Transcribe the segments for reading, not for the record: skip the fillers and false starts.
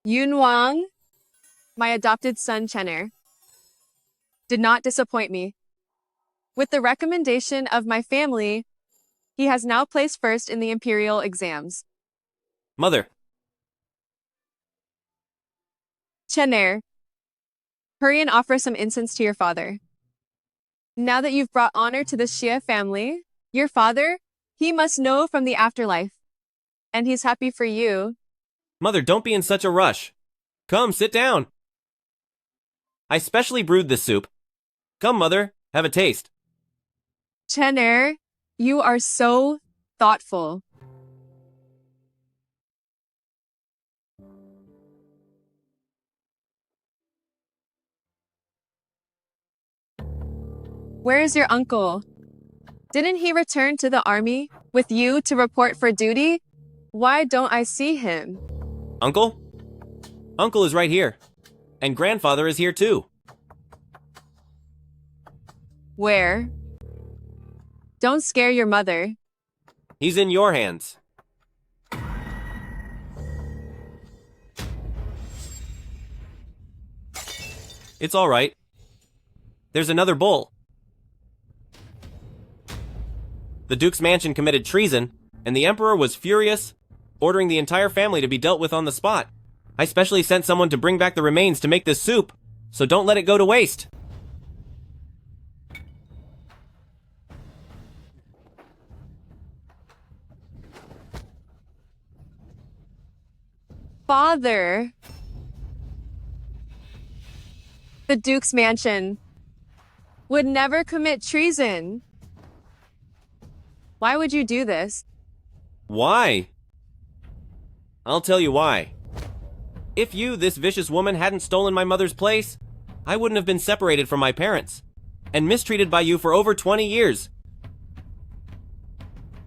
Yunwang, my adopted son Chen'er, did not disappoint me. With the recommendation of my family, he has now placed first in the imperial exams. Mother. Chen'er, hurry and offer some incense to your father. Now that you've brought honor to the Xie family, your father, he must know from the afterlife. And he's happy for you. Mother, don't be in such a rush. Come, sit down. I specially brewed this soup. Come, Mother, have a taste. Chen'er, you are so thoughtful. Where is your uncle? Didn't he return to the army with you to report for duty? Why don't I see him? Uncle? Uncle is right here. And grandfather is here too. Where? Don't scare your mother. He's in your hands. It's all right. There's another bull. The Duke's mansion committed treason, and the Emperor was furious, ordering the entire family to be dealt with on the spot. I specially sent someone to bring back the remains to make this soup, so don't let it go to waste. Father. The Duke's mansion would never commit treason. Why would you do this? Why? I'll tell you why. If you, this vicious woman, hadn't stolen my mother's place, I wouldn't have been separated from my parents, and mistreated by you for over 20 years.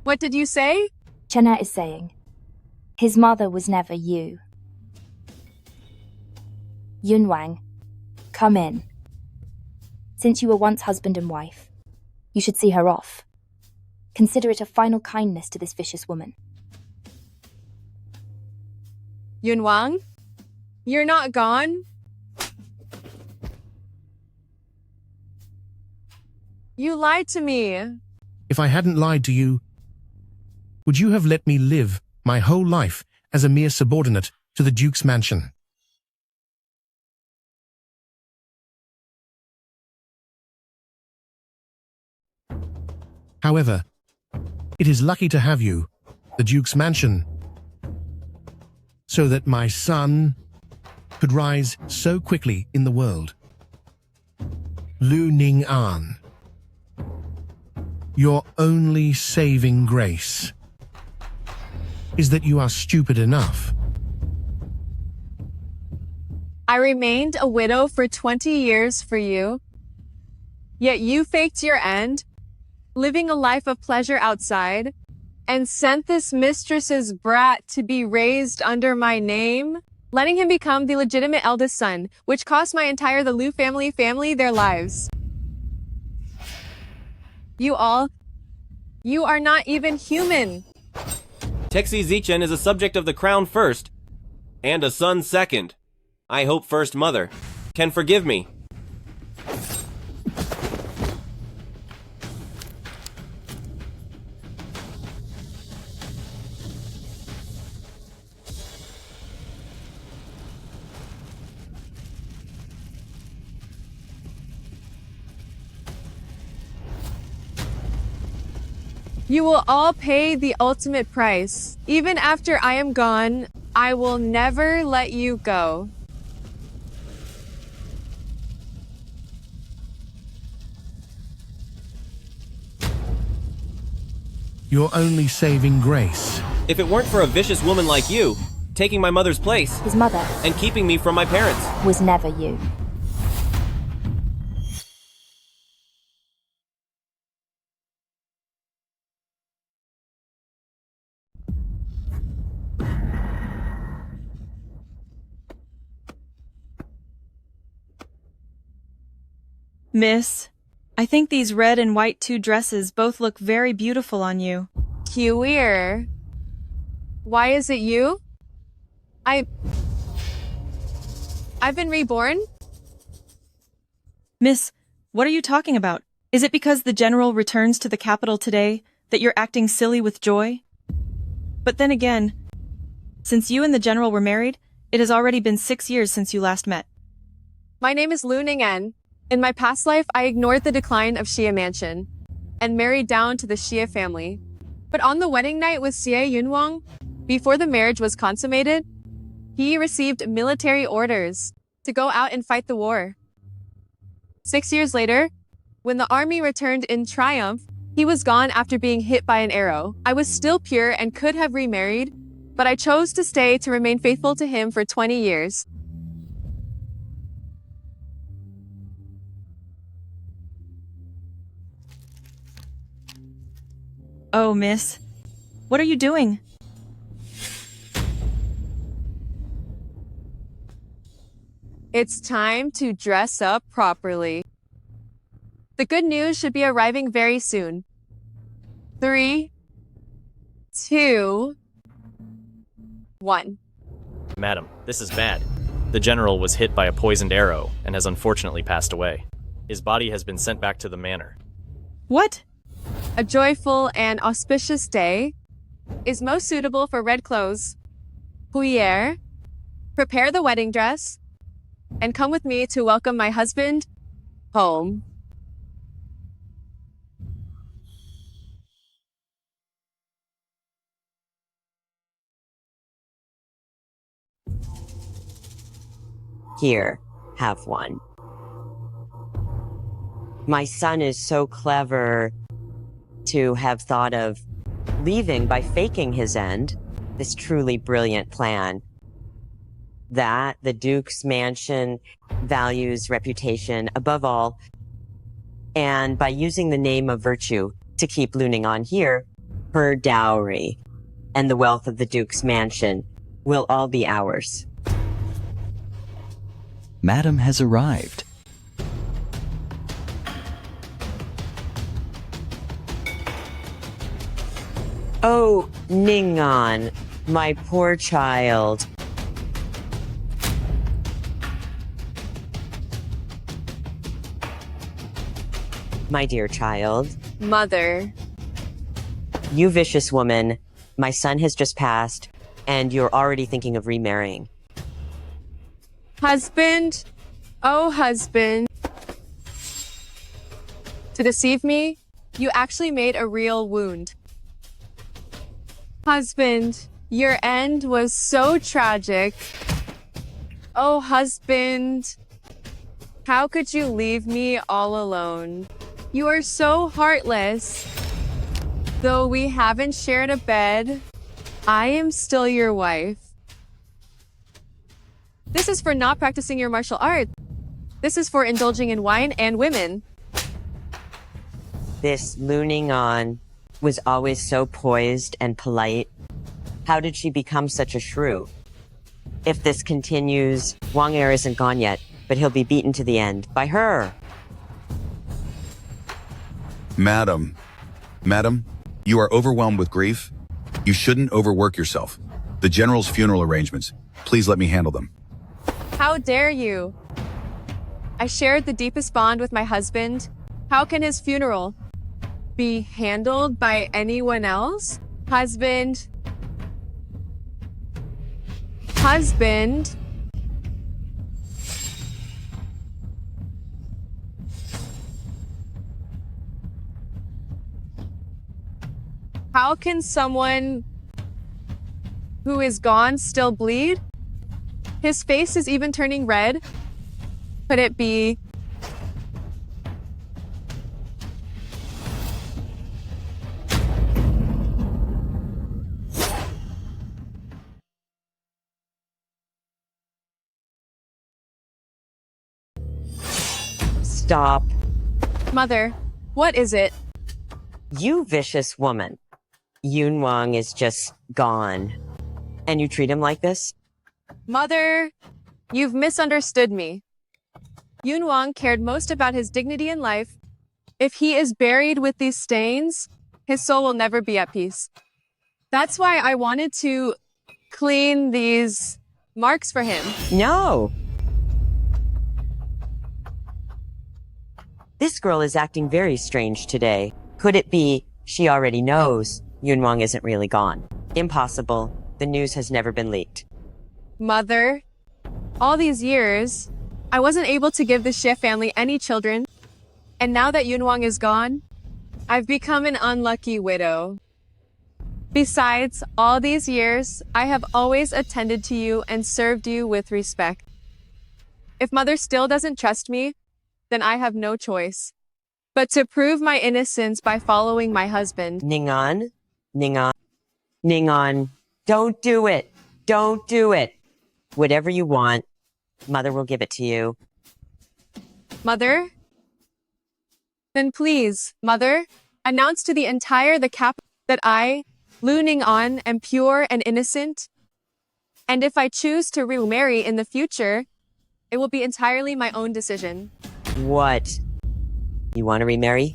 What did you say? Chen'er is saying, his mother was never you. Yunwang, come in. Since you were once husband and wife, you should see her off. Consider it a final kindness to this vicious woman. Yunwang, you're not gone? You lied to me. If I hadn't lied to you, would you have let me live my whole life as a mere subordinate to the Duke's mansion? However, it is lucky to have you, the Duke's mansion, so that my son could rise so quickly in the world. Ning'an, your only saving grace is that you are stupid enough. I remained a widow for 20 years for you, yet you faked your end, living a life of pleasure outside, and sent this mistress's brat to be raised under my name, letting him become the legitimate eldest son, which cost my entire the Liu family their lives. You are not even human. Xie Zichen is a subject of the crown first, and a son second. I hope First Mother can forgive me. You will all pay the ultimate price. Even after I am gone, I will never let you go. Your only saving grace. If it weren't for a vicious woman like you, taking my mother's place, His mother and keeping me from my parents. was never you. Miss, I think these red and white two dresses both look very beautiful on you. Weir. Why is it you? I've been reborn? Miss, what are you talking about? Is it because the general returns to the capital today that you're acting silly with joy? But then again, since you and the general were married, it has already been 6 years since you last met. My name is Ning'an. In my past life, I ignored the decline of Xie Mansion and married down to the Xie family. But on the wedding night with Xie Yunwang, before the marriage was consummated, he received military orders to go out and fight the war. 6 years later, when the army returned in triumph, he was gone after being hit by an arrow. I was still pure and could have remarried, but I chose to stay to remain faithful to him for 20 years. Oh, miss. What are you doing? It's time to dress up properly. The good news should be arriving very soon. 3, 2, 1. Madam, this is bad. The general was hit by a poisoned arrow and has unfortunately passed away. His body has been sent back to the manor. What? A joyful and auspicious day is most suitable for red clothes. Huyer, prepare the wedding dress and come with me to welcome my husband home. Here, have one. My son is so clever to have thought of leaving by faking his end, this truly brilliant plan. That the Duke's mansion values reputation above all, and by using the name of virtue to keep Ning'an here, her dowry and the wealth of the Duke's mansion will all be ours. Madam has arrived. Oh, Ning'an, my poor child. My dear child. Mother, You vicious woman. My son has just passed, and you're already thinking of remarrying. husband, oh husband. To deceive me, you actually made a real wound. Husband, your end was so tragic. Oh husband, how could you leave me all alone? You are so heartless. Though we haven't shared a bed, I am still your wife. This is for not practicing your martial art. This is for indulging in wine and women. This Ning'an was always so poised and polite. How did she become such a shrew? If this continues, Wan'er isn't gone yet, but he'll be beaten to the end by her. Madam, you are overwhelmed with grief. You shouldn't overwork yourself. The general's funeral arrangements, please let me handle them. How dare you? I shared the deepest bond with my husband. How can his funeral be handled by anyone else? Husband. How can someone who is gone still bleed? His face is even turning red. Could it be? Stop. Mother, what is it? You vicious woman. Yunwang is just gone. And you treat him like this? Mother, you've misunderstood me. Yunwang cared most about his dignity in life. If he is buried with these stains, his soul will never be at peace. That's why I wanted to clean these marks for him. No. This girl is acting very strange today. Could it be she already knows Yunwang isn't really gone? Impossible. The news has never been leaked. Mother, all these years, I wasn't able to give the Xie family any children. And now that Yunwang is gone, I've become an unlucky widow. Besides, all these years, I have always attended to you and served you with respect. If Mother still doesn't trust me, then I have no choice but to prove my innocence by following my husband. Ning'an? Ning'an, don't do it. Don't do it. Whatever you want, Mother will give it to you. Mother? Then please, Mother, announce to the capital that I, Lu Ning'an, am pure and innocent. And if I choose to remarry in the future, it will be entirely my own decision. What? You want to remarry?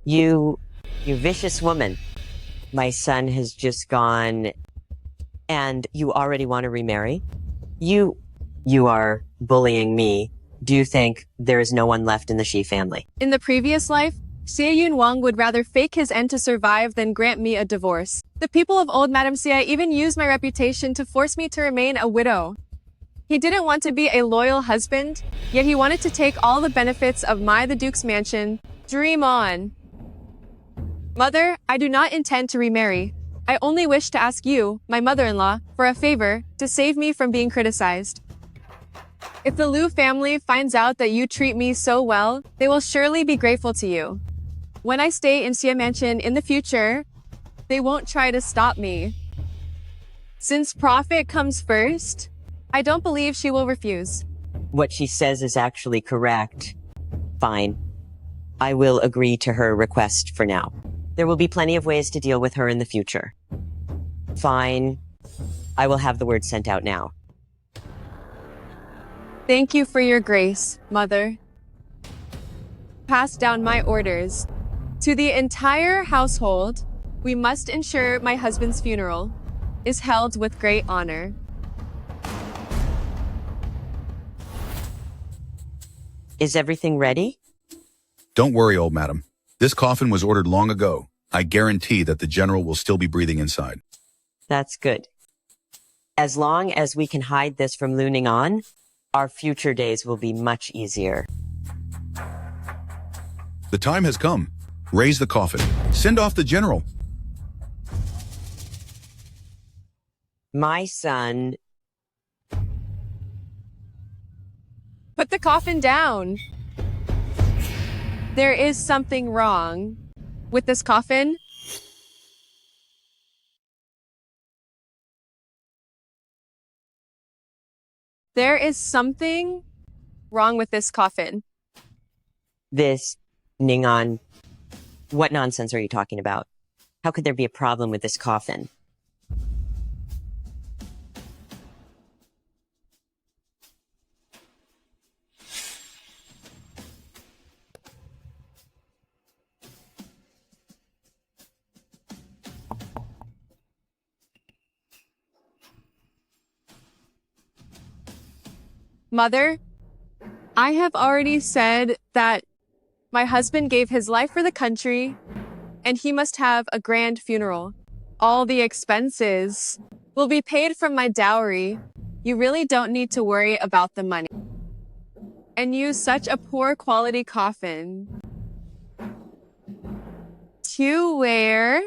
You vicious woman. My son has just gone, and you already want to remarry? You are bullying me. Do you think there is no one left in the Xie family? In the previous life, Xie Yunwang would rather fake his end to survive than grant me a divorce. The people of old Madame Xie even used my reputation to force me to remain a widow. He didn't want to be a loyal husband, yet he wanted to take all the benefits of the Duke's mansion. Dream on. Mother, I do not intend to remarry. I only wish to ask you, my mother-in-law, for a favor to save me from being criticized. If the Lu family finds out that you treat me so well, they will surely be grateful to you. When I stay in Xie Mansion in the future, they won't try to stop me. Since profit comes first, I don't believe she will refuse. What she says is actually correct. Fine. I will agree to her request for now. There will be plenty of ways to deal with her in the future. Fine. I will have the word sent out now. Thank you for your grace, Mother. Pass down my orders. To the entire household, we must ensure my husband's funeral is held with great honor. Is everything ready? Don't worry, old madam. This coffin was ordered long ago. I guarantee that the general will still be breathing inside. That's good. As long as we can hide this from Lu Ning'an, our future days will be much easier. The time has come. Raise the coffin. Send off the general. My son... Put the coffin down. There is something wrong with this coffin. There is something wrong with this coffin. This... Ning'an... What nonsense are you talking about? How could there be a problem with this coffin? Mother, I have already said that my husband gave his life for the country, and he must have a grand funeral. All the expenses will be paid from my dowry. You really don't need to worry about the money. And use such a poor quality coffin. To where?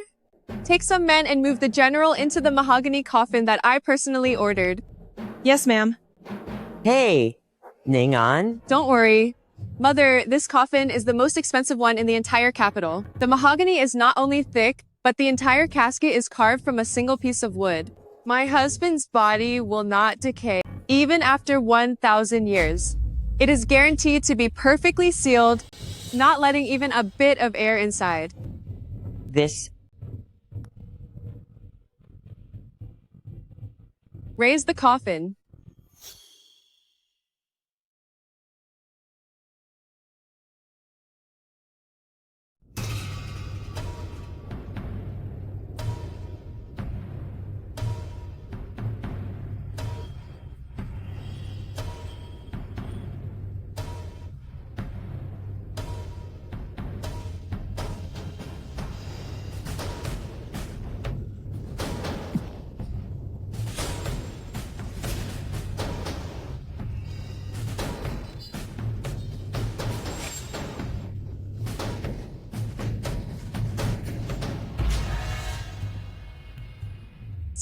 Take some men and move the general into the mahogany coffin that I personally ordered. Yes, ma'am. Hey, Ning'an. Don't worry. Mother, this coffin is the most expensive one in the entire capital. The mahogany is not only thick, but the entire casket is carved from a single piece of wood. My husband's body will not decay, even after 1,000 years. It is guaranteed to be perfectly sealed, not letting even a bit of air inside. This... Raise the coffin.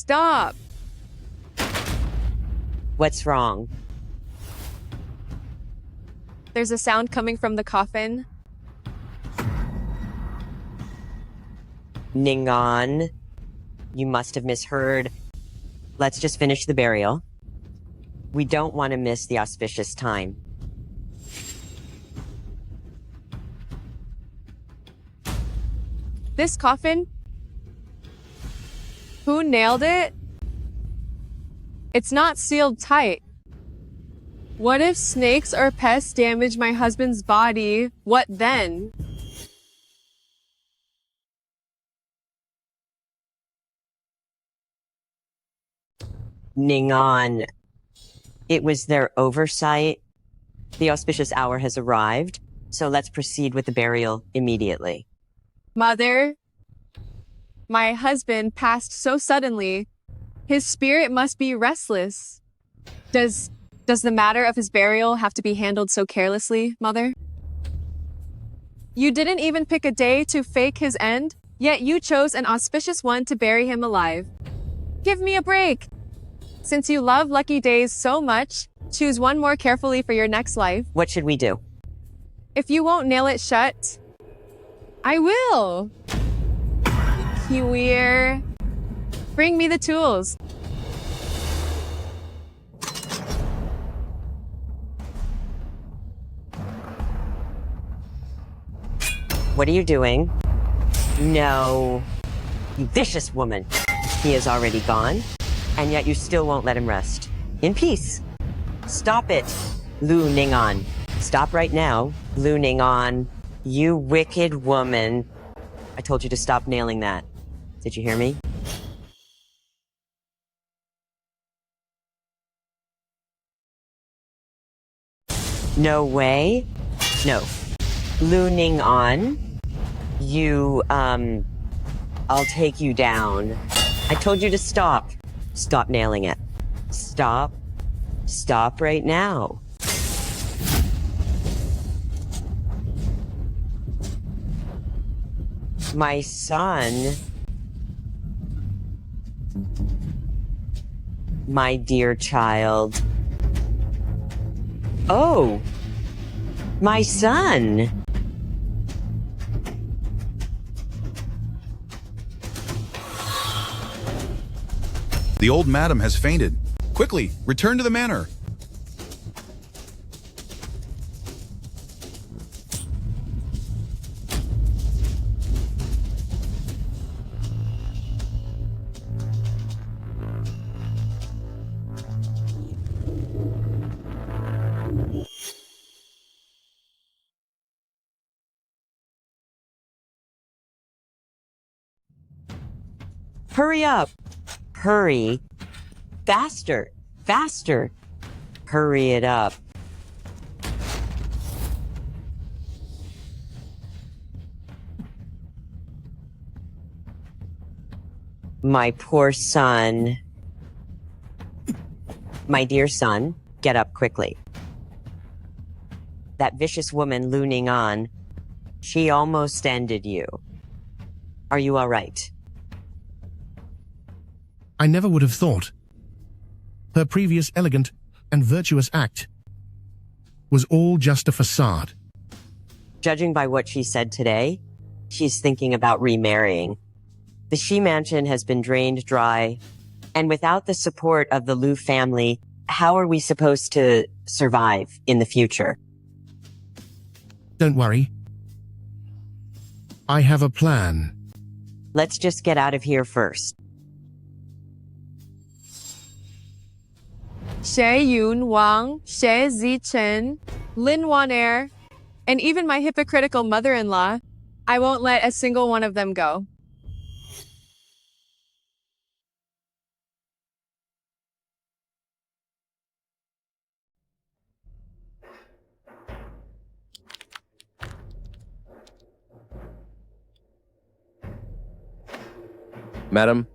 Stop! What's wrong? There's a sound coming from the coffin. Ning'an, you must have misheard. Let's just finish the burial. We don't want to miss the auspicious time. This coffin? Who nailed it? It's not sealed tight. What if snakes or pests damage my husband's body? What then? Ning'an, it was their oversight. The auspicious hour has arrived, so let's proceed with the burial immediately. Mother, my husband passed so suddenly. His spirit must be restless. Does the matter of his burial have to be handled so carelessly, Mother? You didn't even pick a day to fake his end, yet you chose an auspicious one to bury him alive. Give me a break. Since you love lucky days so much, choose one more carefully for your next life. What should we do? If you won't nail it shut, I will. Kiwier. Bring me the tools. What are you doing? No. You vicious woman. He is already gone, and yet you still won't let him rest. In peace. Stop it, Lu Ning'an. Stop right now, Lu Ning'an. You wicked woman. I told you to stop nailing that. Did you hear me? No way. No. Lu Ning'an, you, I'll take you down. I told you to stop. Stop nailing it. Stop. Stop right now. My son. My dear child. Oh. My son. The old madam has fainted. Quickly, return to the manor. Hurry up. Hurry. Faster. Faster. Hurry it up. My poor son. My dear son, get up quickly. That vicious woman, Lu Ning'an, she almost ended you. Are you all right? I never would have thought. Her previous elegant and virtuous act was all just a facade. Judging by what she said today, she's thinking about remarrying. The Xie mansion has been drained dry, and without the support of the Lu family, how are we supposed to survive in the future? Don't worry. I have a plan. Let's just get out of here first. Xie Yunwang, Xie Zichen, Lin Wan'er, and even my hypocritical mother-in-law, I won't let a single one of them go. Madam,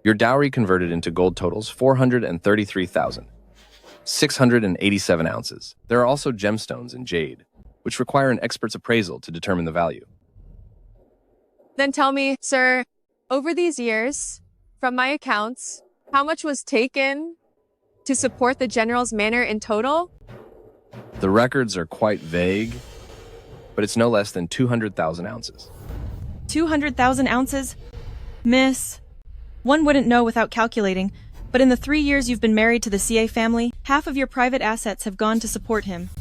your dowry converted into gold totals 433,687 ounces. There are also gemstones and jade, which require an expert's appraisal to determine the value. Then tell me, sir, over these years, From my accounts, how much was taken to support the general's manor in total? The records are quite vague, but it's no less than 200,000 ounces. 200,000 ounces? Miss, one wouldn't know without calculating, but in the 3 years you've been married to the Xie family, half of your private assets have gone to support him.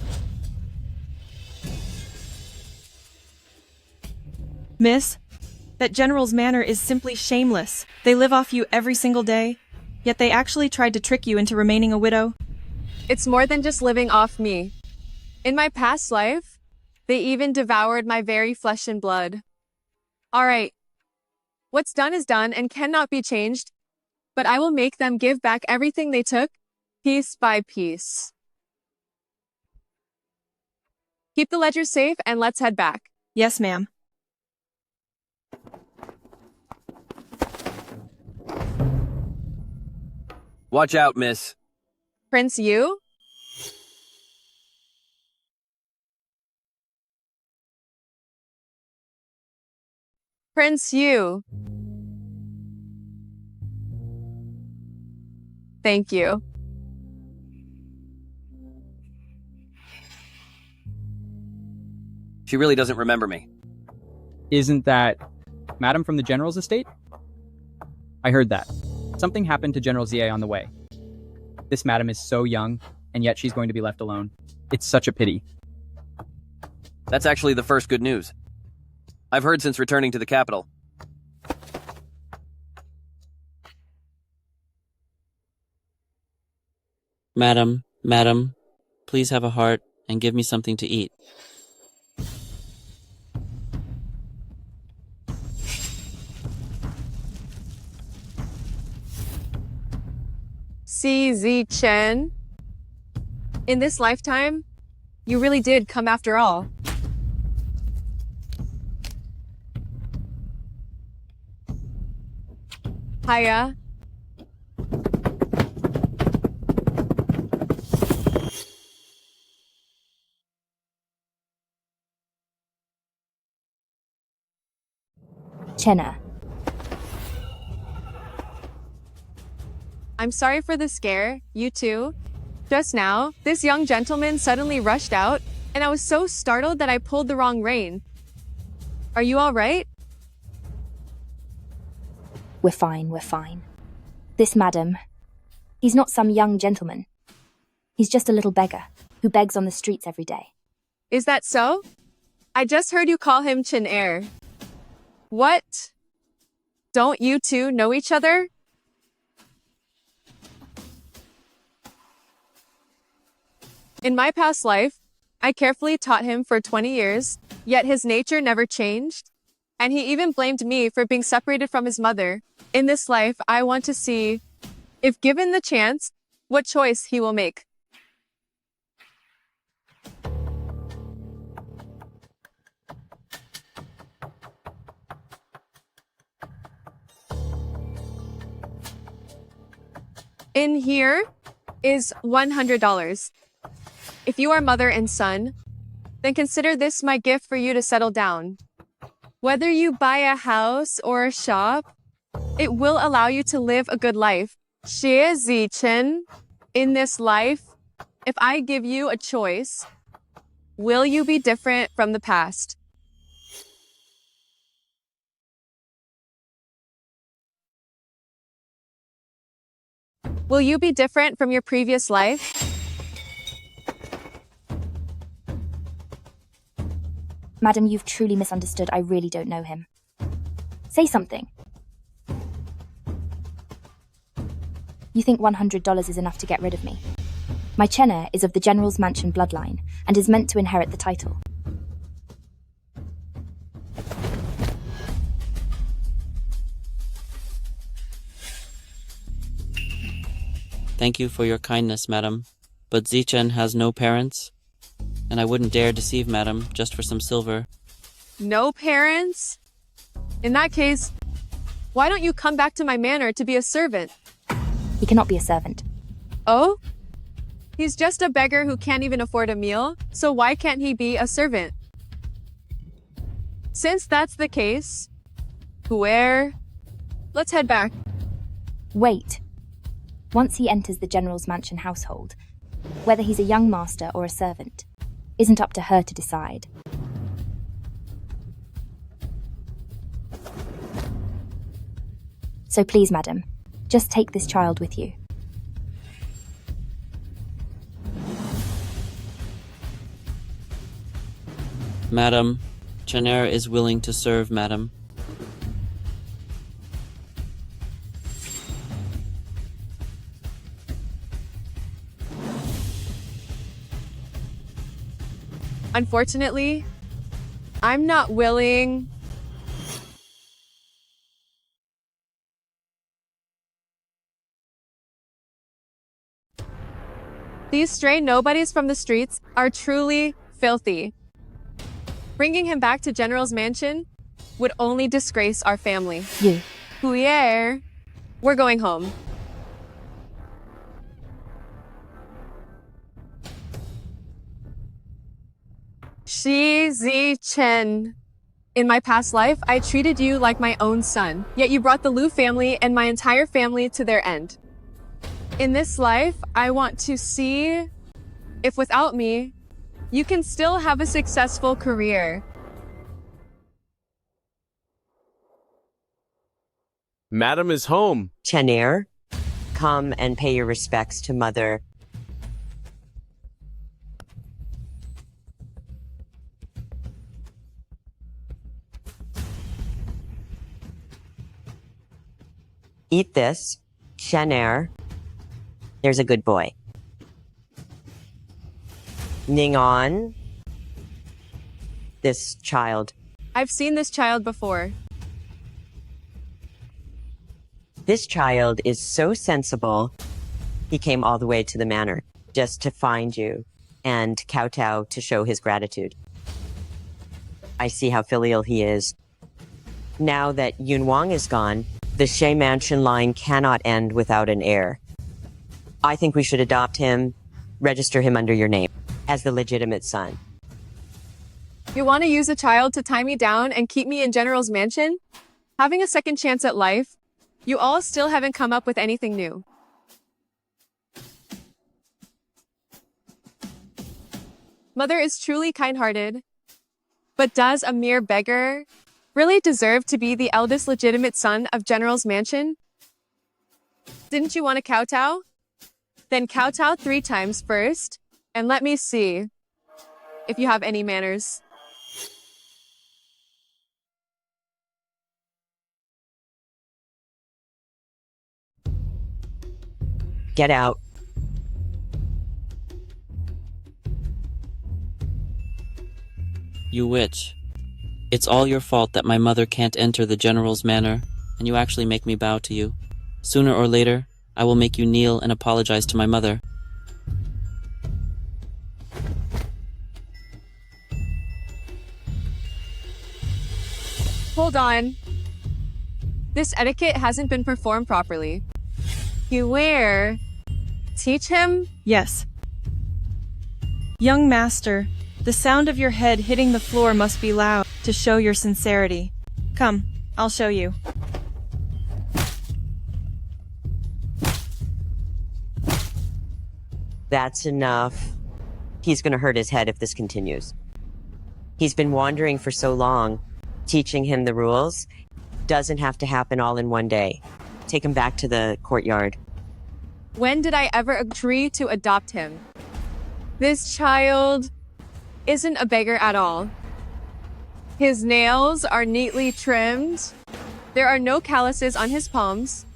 Miss, that general's manor is simply shameless. They live off you every single day, yet they actually tried to trick you into remaining a widow. It's more than just living off me. In my past life, they even devoured my very flesh and blood. All right. What's done is done and cannot be changed, but I will make them give back everything they took, piece by piece. Keep the ledger safe and let's head back. Yes, ma'am. Watch out, miss. Prince Yu? Prince Yu. Thank you. She really doesn't remember me. Isn't that Madam from the General's estate? I heard that. Something happened to General Xie on the way. This madam is so young, and yet she's going to be left alone. It's such a pity. That's actually the first good news I've heard since returning to the capital. Madam, please have a heart and give me something to eat. Xie Zichen. In this lifetime, you really did come after all. Hiya. Chenna. I'm sorry for the scare, you too. Just now, this young gentleman suddenly rushed out, and I was so startled that I pulled the wrong rein. Are you all right? We're fine. This madam, he's not some young gentleman. He's just a little beggar who begs on the streets every day. Is that so? I just heard you call him Chin-er. What? Don't you two know each other? In my past life, I carefully taught him for 20 years, yet his nature never changed. And he even blamed me for being separated from his mother. In this life, I want to see, if given the chance, what choice he will make. In here is $100. If you are mother and son, then consider this my gift for you to settle down. Whether you buy a house or a shop, it will allow you to live a good life. Xie Zichen, in this life, if I give you a choice, will you be different from the past? Will you be different from your previous life? Madam, you've truly misunderstood. I really don't know him. Say something. You think $100 is enough to get rid of me? My Chenna is of the General's Mansion bloodline and is meant to inherit the title. Thank you for your kindness, madam. But Zichen has no parents, and I wouldn't dare deceive madam just for some silver. No parents? In that case, why don't you come back to my manor to be a servant? He cannot be a servant. Oh? He's just a beggar who can't even afford a meal, so why can't he be a servant? Since that's the case, where? Let's head back. Wait. Once he enters the general's mansion household, whether he's a young master or a servant, isn't up to her to decide. So please, madam, just take this child with you. Madam, Chener is willing to serve, madam. Unfortunately, I'm not willing. These stray nobodies from the streets are truly filthy. Bringing him back to General's mansion would only disgrace our family. You. Huier, we're going home. Xie Zichen. In my past life, I treated you like my own son, yet you brought the Lu family and my entire family to their end. In this life, I want to see if without me, you can still have a successful career. Madam is home. Chener, come and pay your respects to Mother. Eat this, Chener. There's a good boy. Ning'an. This child. I've seen this child before. This child is so sensible. He came all the way to the manor just to find you and kowtow to show his gratitude. I see how filial he is. Now that Yunwang is gone, the Xie mansion line cannot end without an heir. I think we should adopt him, register him under your name as the legitimate son. You want to use a child to tie me down and keep me in General's mansion? Having a second chance at life? You all still haven't come up with anything new. Mother is truly kind-hearted, but does a mere beggar really deserve to be the eldest legitimate son of General's mansion? Didn't you want to kowtow? Then kowtow 3 times first, and let me see if you have any manners. Get out. You witch. It's all your fault that my mother can't enter the general's manor, and you actually make me bow to you. Sooner or later, I will make you kneel and apologize to my mother. Hold on. This etiquette hasn't been performed properly. Huier, teach him? Yes. Young master, the sound of your head hitting the floor must be loud to show your sincerity. Come, I'll show you. That's enough. He's gonna hurt his head if this continues. He's been wandering for so long. Teaching him the rules doesn't have to happen all in one day. Take him back to the courtyard. When did I ever agree to adopt him? This child isn't a beggar at all. His nails are neatly trimmed. There are no calluses on his palms.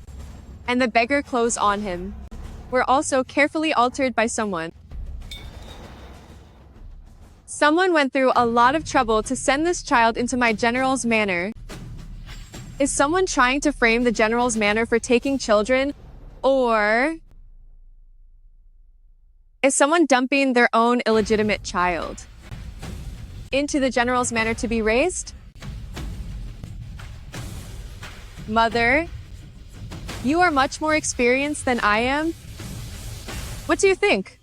And the beggar clothes on him were also carefully altered by someone. Someone went through a lot of trouble to send this child into my general's manor. Is someone trying to frame the general's manor for taking children? Or is someone dumping their own illegitimate child into the general's manor to be raised? Mother, you are much more experienced than I am. What do you think?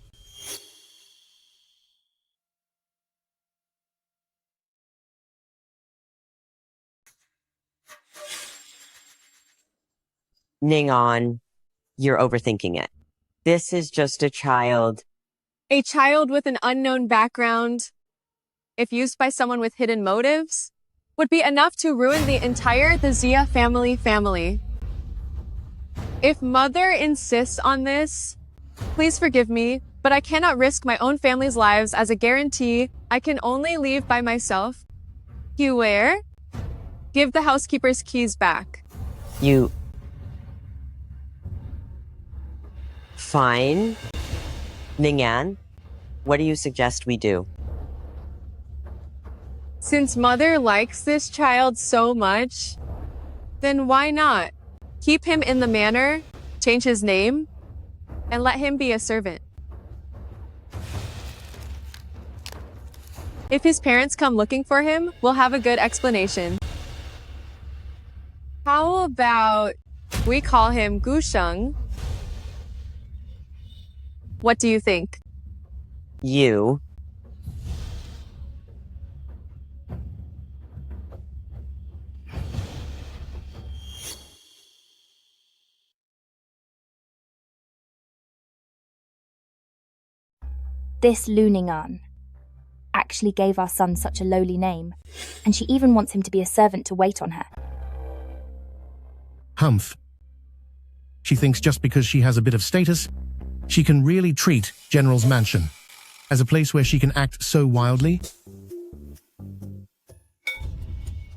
Ning'an, You're overthinking it. This is just a child. A child with an unknown background, if used by someone with hidden motives, would be enough to ruin the entire the Xie family. If mother insists on this, please forgive me, but I cannot risk my own family's lives as a guarantee. I can only leave by myself. Xie Wan'er, give the housekeeper's keys back. You... Fine. Ning'an, what do you suggest we do? Since mother likes this child so much, then why not? Keep him in the manor, change his name, and let him be a servant. If his parents come looking for him, we'll have a good explanation. How about we call him Gusheng? What do you think? You... This Ning'an actually gave our son such a lowly name, and she even wants him to be a servant to wait on her. Humph. She thinks just because she has a bit of status, she can really treat General's Mansion as a place where she can act so wildly.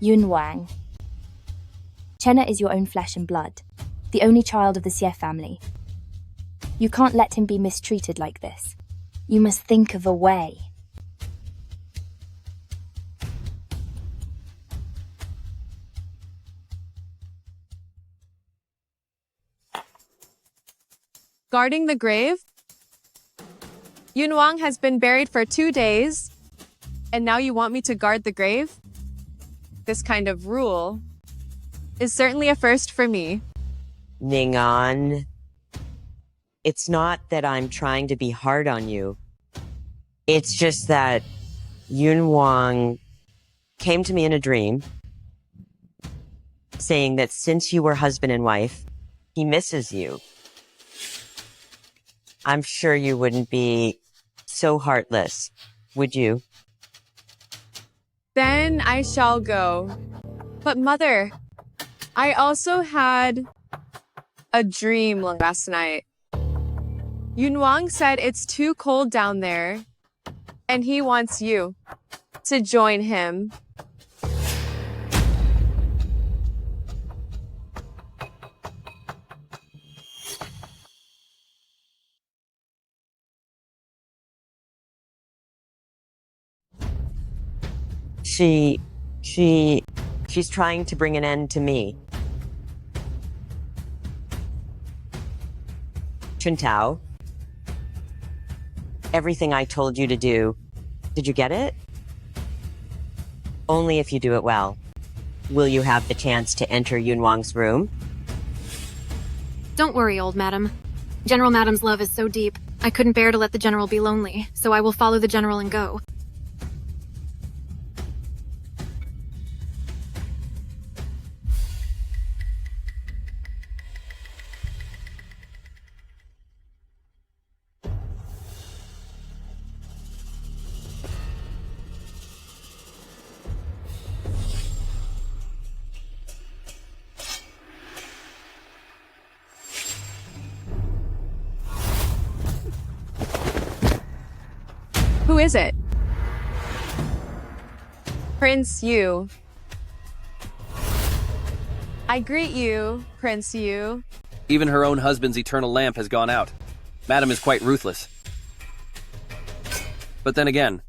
Yunwang. Chenna is your own flesh and blood, the only child of the Xie family. You can't let him be mistreated like this. You must think of a way. Guarding the grave? Yunwang has been buried for 2 days, and now you want me to guard the grave? This kind of rule is certainly a first for me. Ning'an, it's not that I'm trying to be hard on you. It's just that Yunwang came to me in a dream, saying that since you were husband and wife, he misses you. I'm sure you wouldn't be so heartless, would you? Then I shall go. But mother, I also had a dream last night. Yunwang said it's too cold down there, and he wants you to join him. She's trying to bring an end to me. Chuntao, everything I told you to do, did you get it? Only if you do it well. Will you have the chance to enter Yunwang's room? Don't worry, old madam. General Madam's love is so deep, I couldn't bear to let the general be lonely, so I will follow the general and go. Who is it? Prince Yu. I greet you, Prince Yu. Even her own husband's eternal lamp has gone out. Madam is quite ruthless. But then again,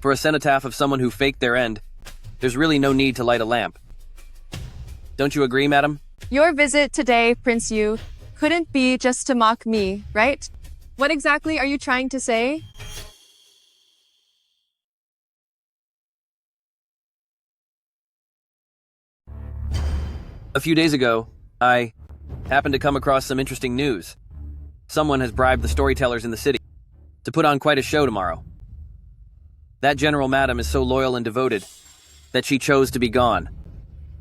for a cenotaph of someone who faked their end, there's really no need to light a lamp. Don't you agree, madam? Your visit today, Prince Yu, couldn't be just to mock me, right? What exactly are you trying to say? A few days ago, I happened to come across some interesting news. Someone has bribed the storytellers in the city to put on quite a show tomorrow. That General Madam is so loyal and devoted that she chose to be gone,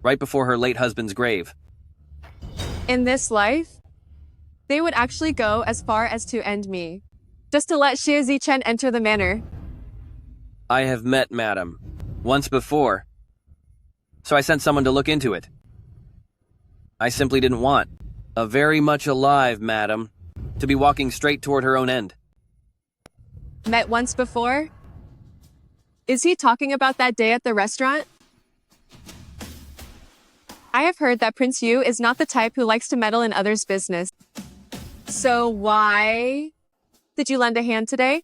right before her late husband's grave. In this life? They would actually go as far as to end me, just to let Xie Zichen enter the manor. I have met Madam once before, so I sent someone to look into it. I simply didn't want a very much alive Madam to be walking straight toward her own end. Met once before? Is he talking about that day at the restaurant? I have heard that Prince Yu is not the type who likes to meddle in others' business. So why did you lend a hand today?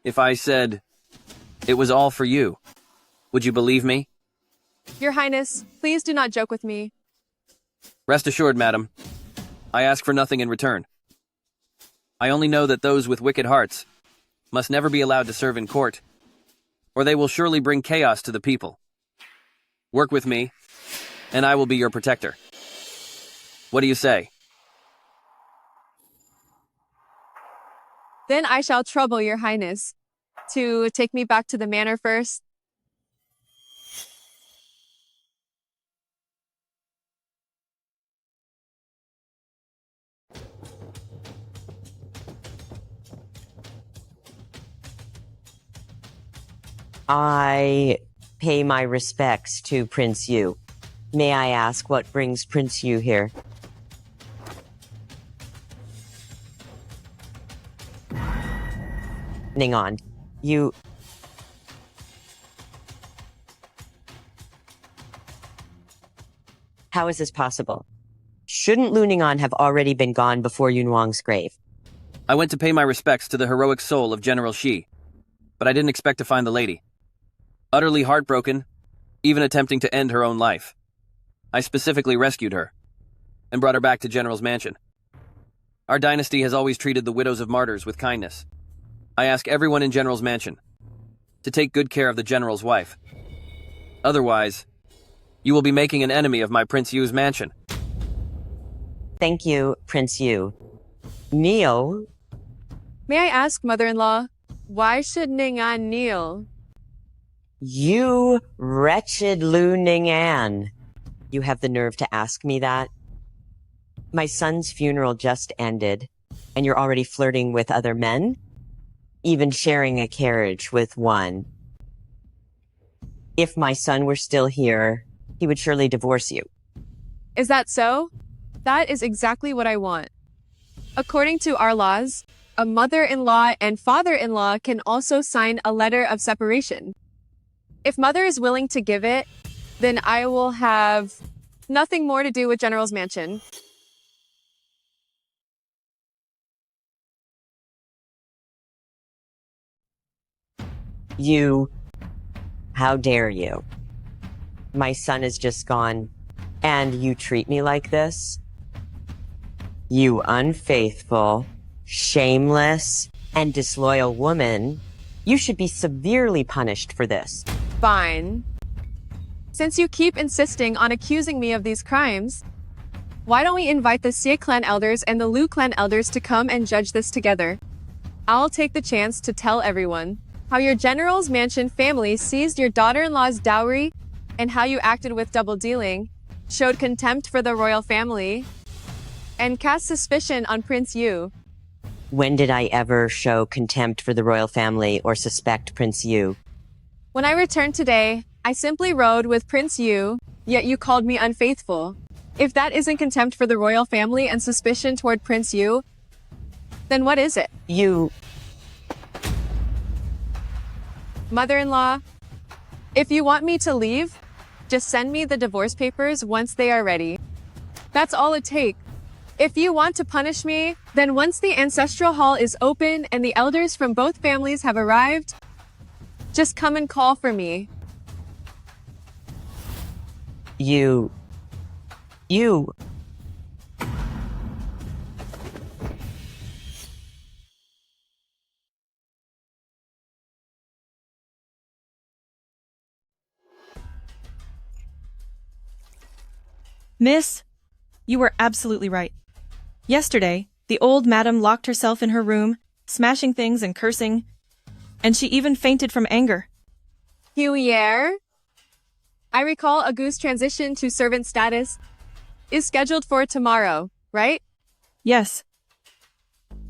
If I said it was all for you, would you believe me? Your Highness, please do not joke with me. Rest assured, Madam, I ask for nothing in return. I only know that those with wicked hearts must never be allowed to serve in court, or they will surely bring chaos to the people. Work with me, and I will be your protector. What do you say? Then I shall trouble your Highness to take me back to the manor first. I pay my respects to Prince Yu. May I ask what brings Prince Yu here? Ning'an, you... How is this possible? Shouldn't Lu Ning'an have already been gone before Yunwang's grave? I went to pay my respects to the heroic soul of General Xie, but I didn't expect to find the lady. Utterly heartbroken, even attempting to end her own life. I specifically rescued her and brought her back to General's mansion. Our dynasty has always treated the widows of martyrs with kindness. I ask everyone in General's mansion to take good care of the General's wife. Otherwise, you will be making an enemy of my Prince Yu's mansion. Thank you, Prince Yu. Kneel? May I ask, mother-in-law, why should Ning'an kneel? You wretched Lu Ning'an. You have the nerve to ask me that? My son's funeral just ended, and you're already flirting with other men? Even sharing a carriage with one. If my son were still here, he would surely divorce you. Is that so? That is exactly what I want. According to our laws, a mother-in-law and father-in-law can also sign a letter of separation. If mother is willing to give it, then I will have nothing more to do with General's mansion. You... How dare you? My son is just gone, and you treat me like this? You unfaithful, shameless, and disloyal woman. You should be severely punished for this. Fine. Since you keep insisting on accusing me of these crimes, why don't we invite the Xie clan elders and the Lu clan elders to come and judge this together? I'll take the chance to tell everyone how your General's mansion family seized your daughter-in-law's dowry and how you acted with double dealing, showed contempt for the royal family, and cast suspicion on Prince Yu. When did I ever show contempt for the royal family or suspect Prince Yu? When I returned today, I simply rode with Prince Yu, yet you called me unfaithful. If that isn't contempt for the royal family and suspicion toward Prince Yu, then what is it? Mother-in-law, if you want me to leave, just send me the divorce papers once they are ready. That's all it takes. If you want to punish me, then once the ancestral hall is open and the elders from both families have arrived, just come and call for me. You... Miss, you were absolutely right. Yesterday, the old madam locked herself in her room, smashing things and cursing, and she even fainted from anger. Xie, I recall Agu's transition to servant status is scheduled for tomorrow, right? Yes.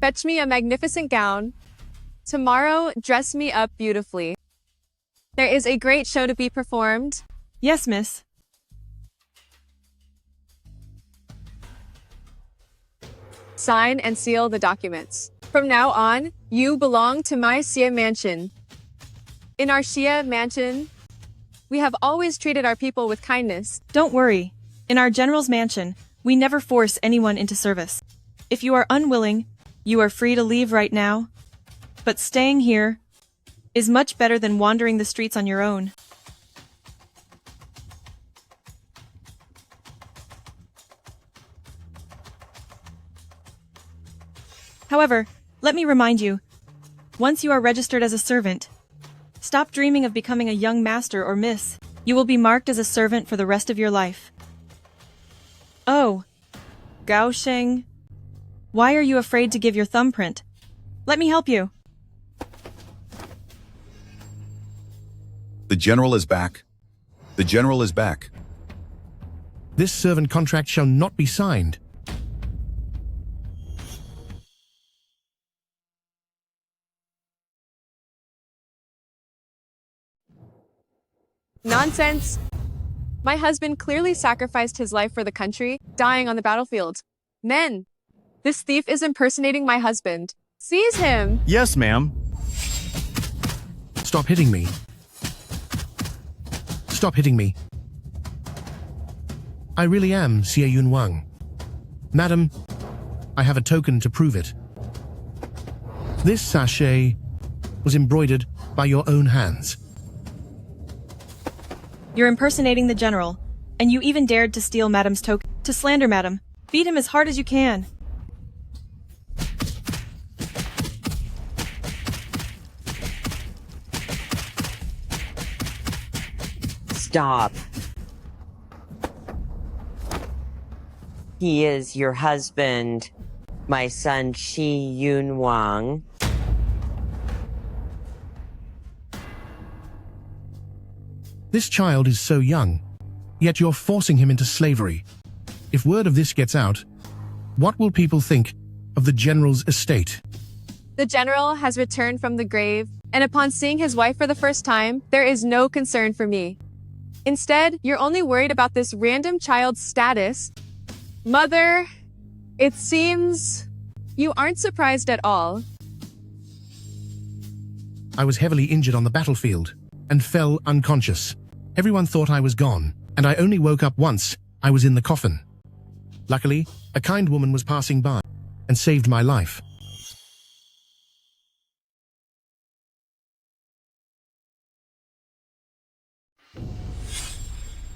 Fetch me a magnificent gown. Tomorrow, dress me up beautifully. There is a great show to be performed. Yes, miss. Sign and seal the documents. From now on, you belong to my Xie mansion. In our Xie mansion, we have always treated our people with kindness. Don't worry. In our general's mansion, we never force anyone into service. If you are unwilling, you are free to leave right now. But staying here is much better than wandering the streets on your own. However, let me remind you, once you are registered as a servant, stop dreaming of becoming a young master or miss. You will be marked as a servant for the rest of your life. Oh, Gao Sheng, why are you afraid to give your thumbprint? Let me help you. The general is back. The general is back. This servant contract shall not be signed. Nonsense! My husband clearly sacrificed his life for the country, dying on the battlefield. Men! This thief is impersonating my husband. Seize him! Yes, ma'am. Stop hitting me. Stop hitting me. I really am Xie Yunwang. Madam, I have a token to prove it. This sachet was embroidered by your own hands. You're impersonating the general, and you even dared to steal Madam's token. To slander Madam, beat him as hard as you can. Stop. He is your husband, my son Xie Yunwang. This child is so young, yet you're forcing him into slavery. If word of this gets out, what will people think of the general's estate? The general has returned from the grave, and upon seeing his wife for the first time, there is no concern for me. Instead, you're only worried about this random child's status. Mother, it seems you aren't surprised at all. I was heavily injured on the battlefield and fell unconscious. Everyone thought I was gone, and I only woke up once I was in the coffin. Luckily, a kind woman was passing by and saved my life.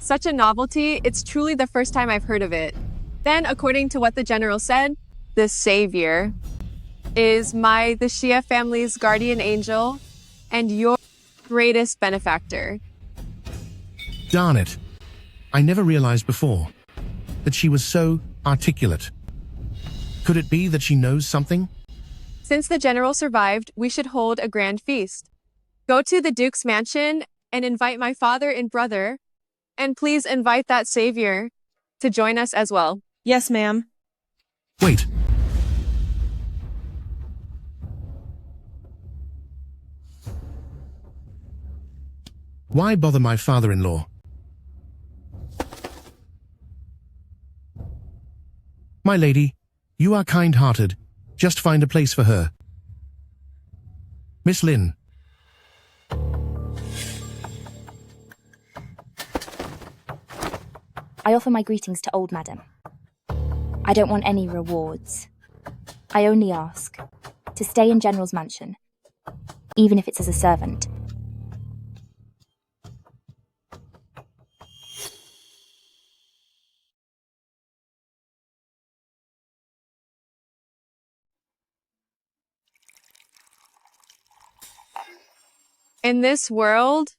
Such a novelty, it's truly the first time I've heard of it. Then, according to what the general said, the savior is the Xie family's guardian angel and your greatest benefactor. Darn it. I never realized before that she was so articulate. Could it be that she knows something? Since the general survived, we should hold a grand feast. Go to the Duke's mansion and invite my father and brother, and please invite that savior to join us as well. Yes, ma'am. Wait. Why bother my father-in-law? My lady, you are kind-hearted. Just find a place for her. Miss Lin. I offer my greetings to old madam. I don't want any rewards. I only ask to stay in General's mansion, even if it's as a servant. In this world,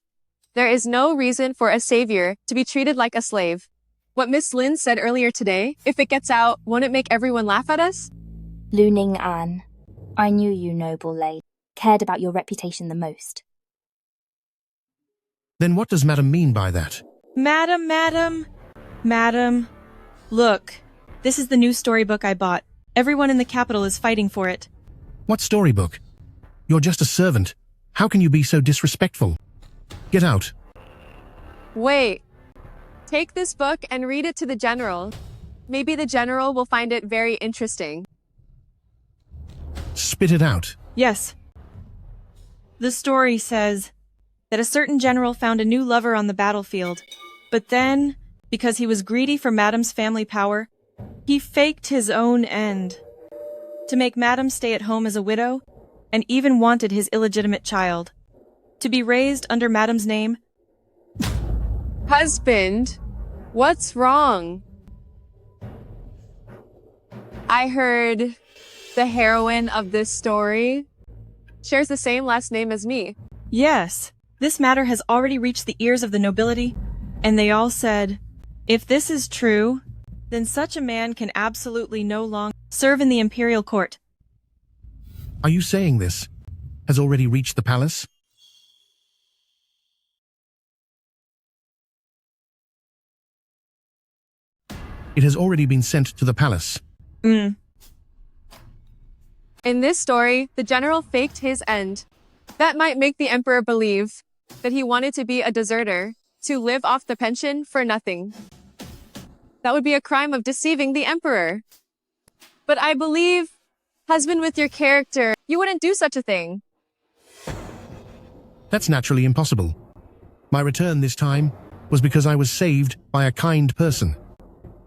there is no reason for a savior to be treated like a slave. What Miss Lin said earlier today, if it gets out, won't it make everyone laugh at us? Ning'an, I knew you, noble lady, cared about your reputation the most. Then what does Madam mean by that? Madam. Look, this is the new storybook I bought, Everyone in the capital is fighting for it. What storybook? You're just a servant. How can you be so disrespectful? Get out. Wait. Take this book and read it to the general. Maybe the general will find it very interesting. Spit it out. Yes. The story says that a certain general found a new lover on the battlefield, but then, because he was greedy for Madam's family power, he faked his own end to make Madam stay at home as a widow, and even wanted his illegitimate child to be raised under Madam's name. Husband, what's wrong? I heard the heroine of this story shares the same last name as me. Yes, this matter has already reached the ears of the nobility, and they all said, if this is true, then such a man can absolutely no longer serve in the imperial court. Are you saying this has already reached the palace? It has already been sent to the palace. In this story, the general faked his end. That might make the emperor believe that he wanted to be a deserter, to live off the pension for nothing. That would be a crime of deceiving the emperor. But I believe, husband with your character, you wouldn't do such a thing. That's naturally impossible. My return this time was because I was saved by a kind person.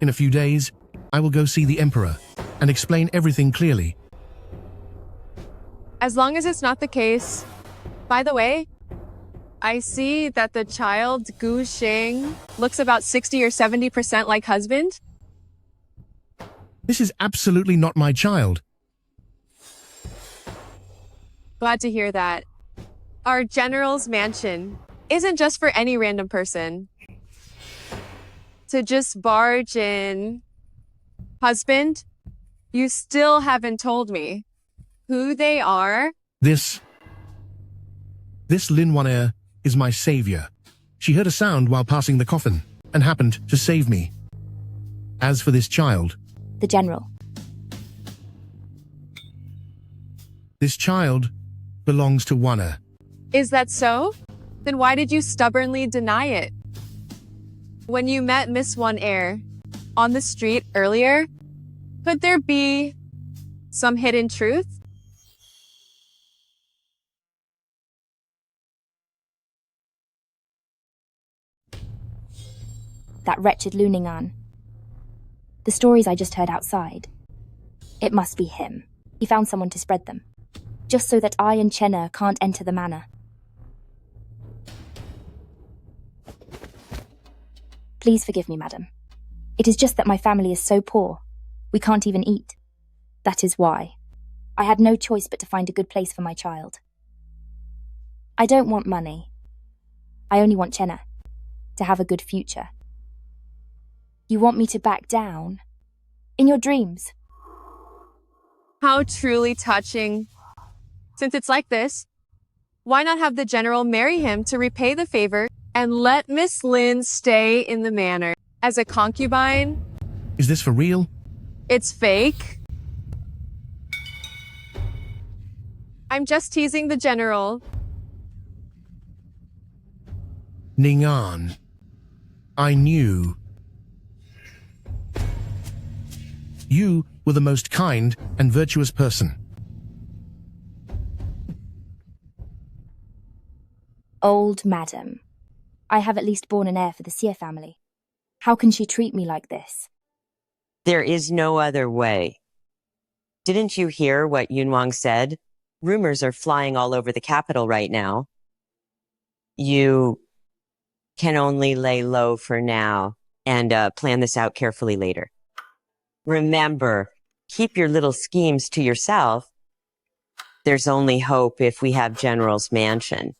In a few days, I will go see the emperor and explain everything clearly. As long as it's not the case. By the way, I see that the child, Gu Xing, looks about 60 or 70% like husband. This is absolutely not my child. Glad to hear that. Our general's mansion isn't just for any random person to just barge in. Husband, you still haven't told me who they are. This Lin Wan'er is my savior. She heard a sound while passing the coffin and happened to save me. As for this child, The general. this child belongs to Wan'er. Is that so? Then why did you stubbornly deny it? When you met Miss Wan'er on the street earlier, could there be some hidden truth? That wretched Ning'an. The stories I just heard outside. It must be him. He found someone to spread them. Just so that I and Chenna can't enter the manor. Please forgive me, madam. It is just that my family is so poor. We can't even eat. That is why. I had no choice but to find a good place for my child. I don't want money. I only want Chenna to have a good future. You want me to back down? In your dreams? How truly touching. Since it's like this, why not have the general marry him to repay the favor and let Miss Lin stay in the manor as a concubine? Is this for real? It's fake. I'm just teasing the general. Ning'an. I knew. You were the most kind and virtuous person. Old madam. I have at least borne an heir for the Xie family. How can she treat me like this? There is no other way. Didn't you hear what Yunwang said? Rumors are flying all over the capital right now. You can only lay low for now and plan this out carefully later. Remember, keep your little schemes to yourself. There's only hope if we have General's mansion.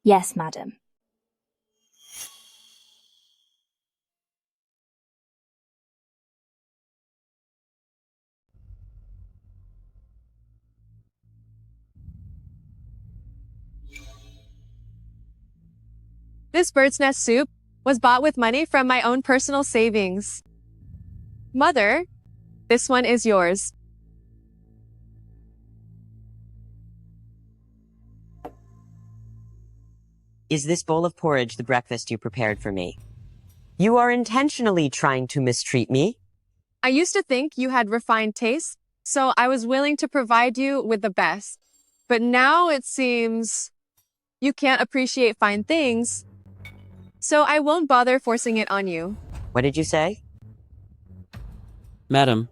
Yes, madam. This bird's nest soup was bought with money from my own personal savings. Mother, This one is yours. Is this bowl of porridge the breakfast you prepared for me? You are intentionally trying to mistreat me. I used to think you had refined tastes, so I was willing to provide you with the best. But now it seems you can't appreciate fine things, so I won't bother forcing it on you. What did you say? Madam,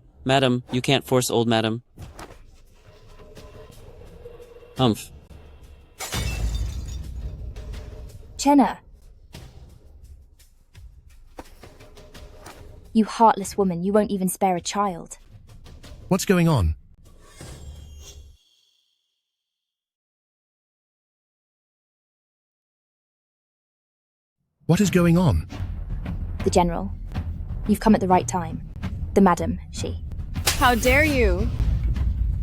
you can't force old madam. Humph. Chenna. You heartless woman, you won't even spare a child. What's going on? What is going on? The General. You've come at the right time. The Madam, Xie. How dare you?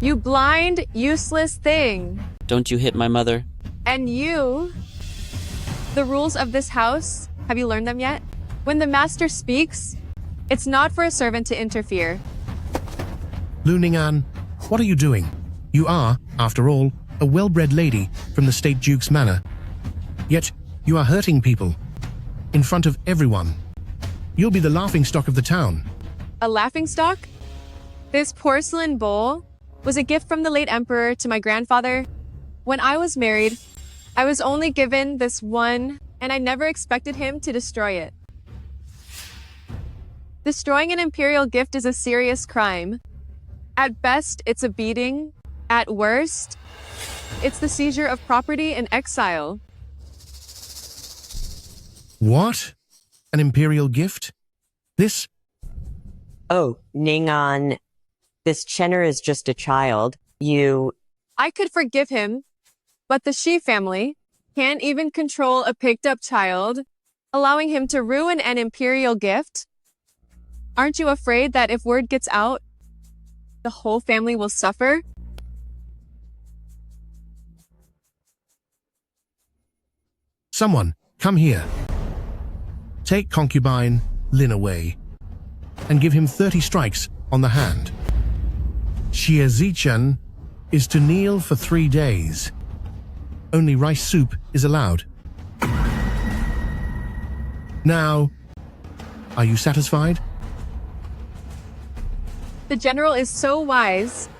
You blind, useless thing. Don't you hit my mother. And you? The rules of this house, have you learned them yet? When the master speaks, it's not for a servant to interfere. Ning'an, what are you doing? You are, after all, a well-bred lady from the State Duke's manor. Yet, you are hurting people. In front of everyone. You'll be the laughingstock of the town. A laughingstock? This porcelain bowl was a gift from the late emperor to my grandfather. When I was married, I was only given this one, and I never expected him to destroy it. Destroying an imperial gift is a serious crime. At best, it's a beating. At worst, it's the seizure of property and exile. What? An imperial gift? This? Oh, Ning'an, this Chenner is just a child. I could forgive him, but the Xie family can't even control a picked-up child, allowing him to ruin an imperial gift? Aren't you afraid that if word gets out, the whole family will suffer? Someone, come here. Take concubine Lin away, and give him 30 strikes on the hand. Xie Zichen is to kneel for 3 days. Only rice soup is allowed. Now, are you satisfied? The general is so wise.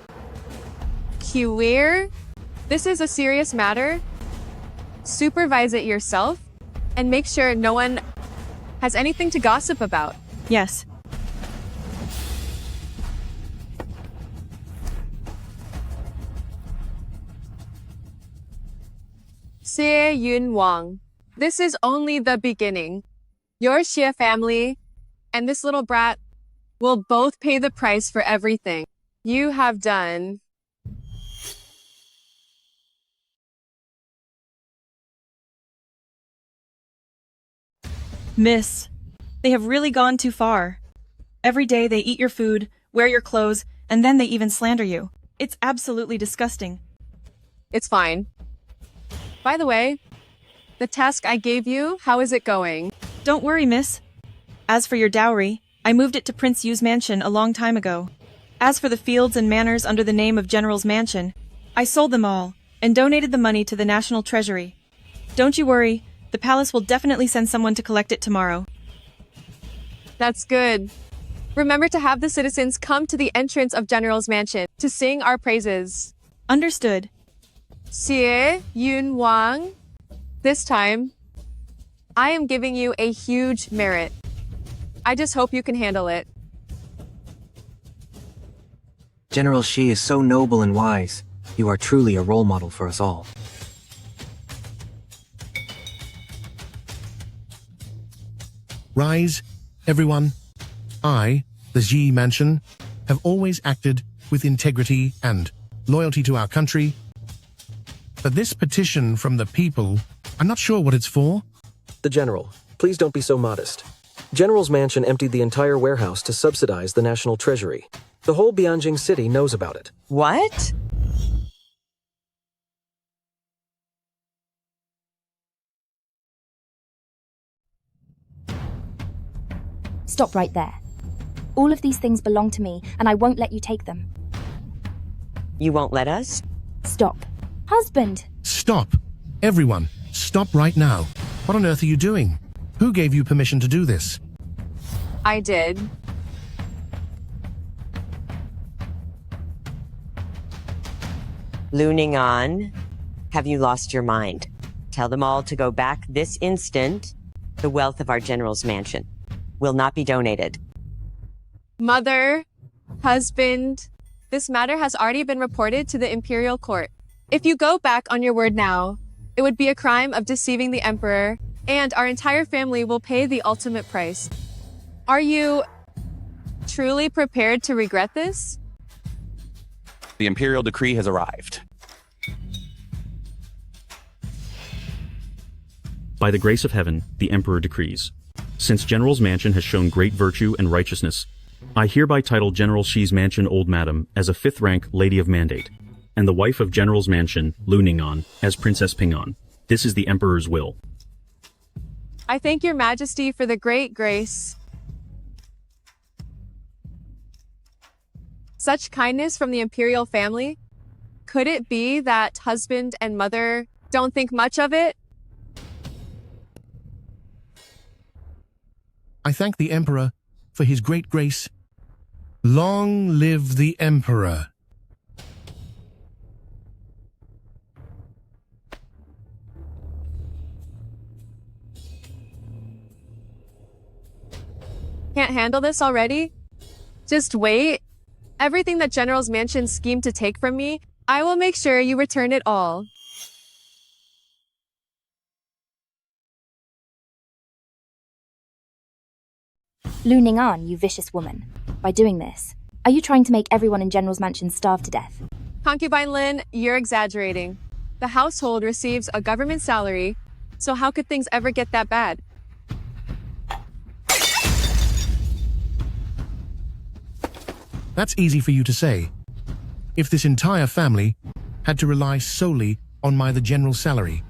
Kiwir, this is a serious matter. Supervise it yourself, and make sure no one has anything to gossip about. Yes. Xie Yunwang, this is only the beginning. Your Xie family and this little brat will both pay the price for everything you have done. Miss, they have really gone too far. Every day they eat your food, wear your clothes, and then they even slander you. It's absolutely disgusting. It's fine. By the way, the task I gave you, how is it going? Don't worry, miss. As for your dowry, I moved it to Prince Yu's mansion a long time ago. As for the fields and manors under the name of General's Mansion, I sold them all and donated the money to the national treasury. Don't you worry, the palace will definitely send someone to collect it tomorrow. That's good. Remember to have the citizens come to the entrance of General's Mansion to sing our praises. Understood. Xie Yunwang, this time, I am giving you a huge merit. I just hope you can handle it. General Xie is so noble and wise. You are truly a role model for us all. Rise, everyone. I, the Xie Mansion, have always acted with integrity and loyalty to our country. But this petition from the people, I'm not sure what it's for. The General, please don't be so modest. General's Mansion emptied the entire warehouse to subsidize the national treasury. The whole Bianjing city knows about it. What? Stop right there. All of these things belong to me, and I won't let you take them. You won't let us? Stop. Husband! Stop. Everyone, stop right now. What on earth are you doing? Who gave you permission to do this? I did. Ning'an, have you lost your mind? Tell them all to go back this instant. The wealth of our general's mansion will not be donated. Mother, husband, this matter has already been reported to the imperial court. If you go back on your word now, it would be a crime of deceiving the emperor, and our entire family will pay the ultimate price. Are you truly prepared to regret this? The imperial decree has arrived. By the grace of heaven, the Emperor decrees. Since General's Mansion has shown great virtue and righteousness, I hereby title General Xie's Mansion Old Madam as a 5th rank Lady of Mandate, and the wife of General's Mansion, Ning'an, as Princess Ping'an. This is the Emperor's will. I thank your majesty for the great grace. Such kindness from the imperial family? Could it be that husband and mother don't think much of it? I thank the Emperor for his great grace. Long live the Emperor. Can't handle this already? Just wait. Everything that General's Mansion schemed to take from me, I will make sure you return it all. Ning'an, you vicious woman. By doing this, are you trying to make everyone in General's Mansion starve to death? Concubine Lin, you're exaggerating. The household receives a government salary, so how could things ever get that bad? That's easy for you to say. If this entire family had to rely solely on the general's salary,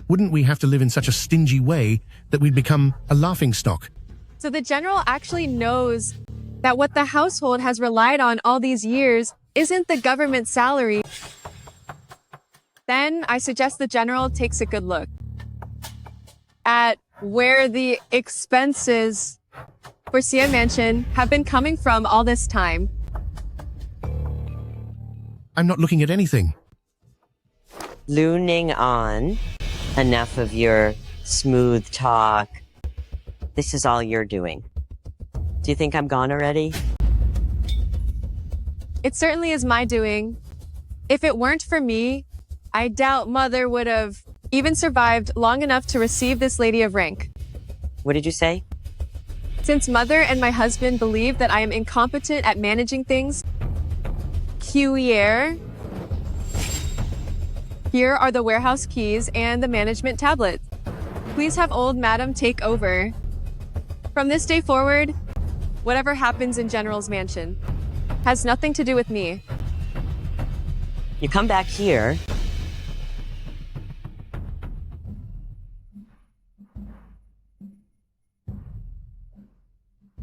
wouldn't we have to live in such a stingy way that we'd become a laughingstock? So the general actually knows that what the household has relied on all these years isn't the government salary. Then I suggest the general takes a good look at where the expenses for Xie Mansion have been coming from all this time. I'm not looking at anything. Ning'an, enough of your smooth talk. This is all you're doing. Do you think I'm gone already? It certainly is my doing. If it weren't for me, I doubt Mother would have even survived long enough to receive this lady of rank. What did you say? Since Mother and my husband believe that I am incompetent at managing things, here are the warehouse keys and the management tablets. Please have old Madam take over. From this day forward, whatever happens in General's Mansion has nothing to do with me. You come back here.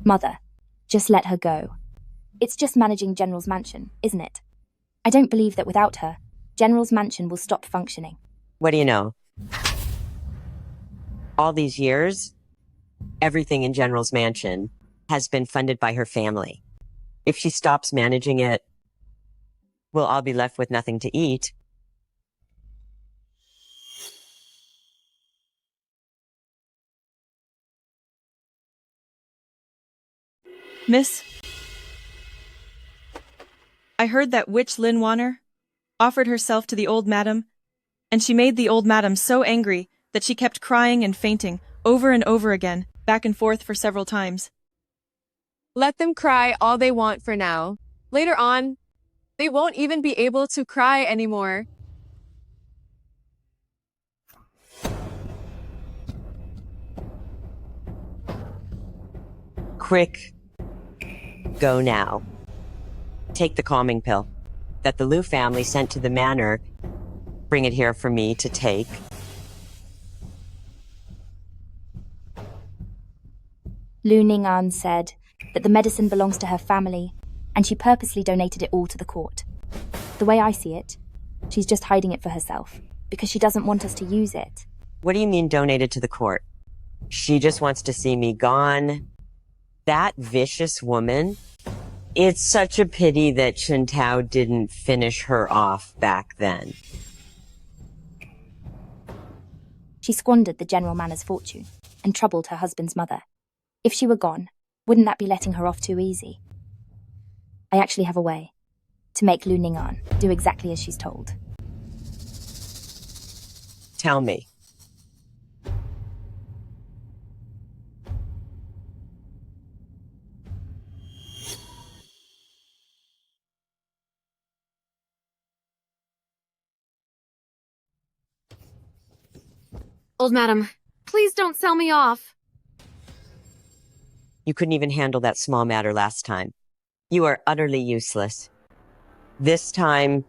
Mother, just let her go. It's just managing General's Mansion, isn't it? I don't believe that without her, General's Mansion will stop functioning. What do you know? All these years, everything in General's Mansion has been funded by her family. If she stops managing it, we'll all be left with nothing to eat. Miss, I heard that witch Lin Wan'er offered herself to the old madam, and she made the old madam so angry that she kept crying and fainting over and over again, back and forth for several times. Let them cry all they want for now. Later on, they won't even be able to cry anymore. Quick. Go now. Take the calming pill that the Liu family sent to the manor. Bring it here for me to take. Ning'an said, that the medicine belongs to her family, and she purposely donated it all to the court. The way I see it, she's just hiding it for herself, because she doesn't want us to use it. What do you mean donated to the court? She just wants to see me gone. That vicious woman. It's such a pity that Chintao didn't finish her off back then. She squandered the General Man'er's fortune and troubled her husband's mother. If she were gone, wouldn't that be letting her off too easy? I actually have a way to make Lu Ning'an do exactly as she's told. Tell me. Old madam, please don't sell me off. You couldn't even handle that small matter last time. You are utterly useless. This time,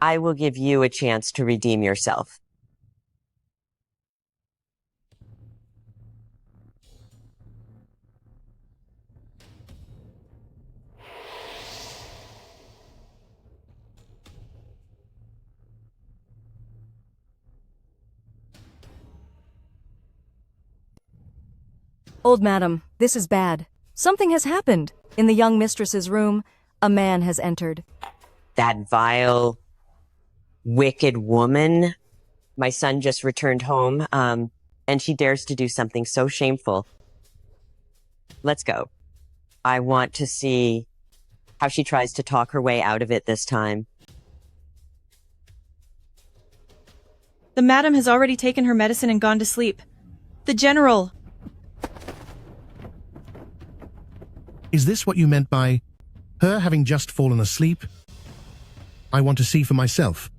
I will give you a chance to redeem yourself. Old madam, this is bad. Something has happened. In the young mistress's room, a man has entered. That vile, wicked woman. My son just returned home, and she dares to do something so shameful. Let's go. I want to see how she tries to talk her way out of it this time. The madam has already taken her medicine and gone to sleep. The general! Is this what you meant by her having just fallen asleep? I want to see for myself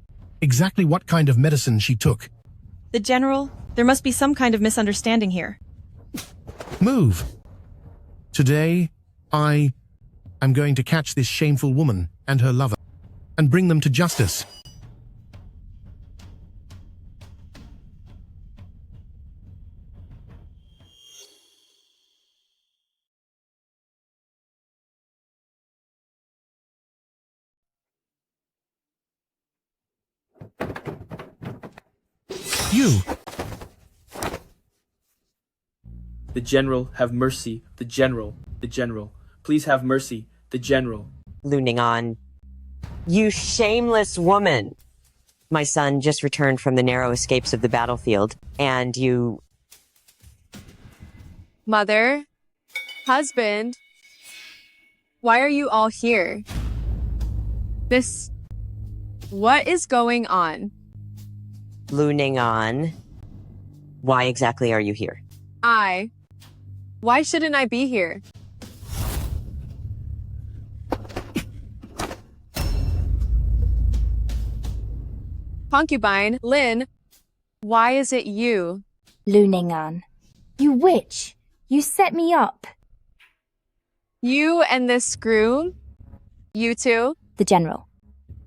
exactly what kind of medicine she took. The general, there must be some kind of misunderstanding here. Move. Today, I am going to catch this shameful woman and her lover and bring them to justice. You! The general, have mercy. The general. The general. Please have mercy. The general. Lu Ning'an, you shameless woman! My son just returned from the narrow escapes of the battlefield, and you... Mother, husband, why are you all here? What is going on? Lu Ning'an, why exactly are you here? Why shouldn't I be here? Concubine, Lin, why is it you? Lu Ning'an, you witch! You set me up! You and this screw? You two? The general.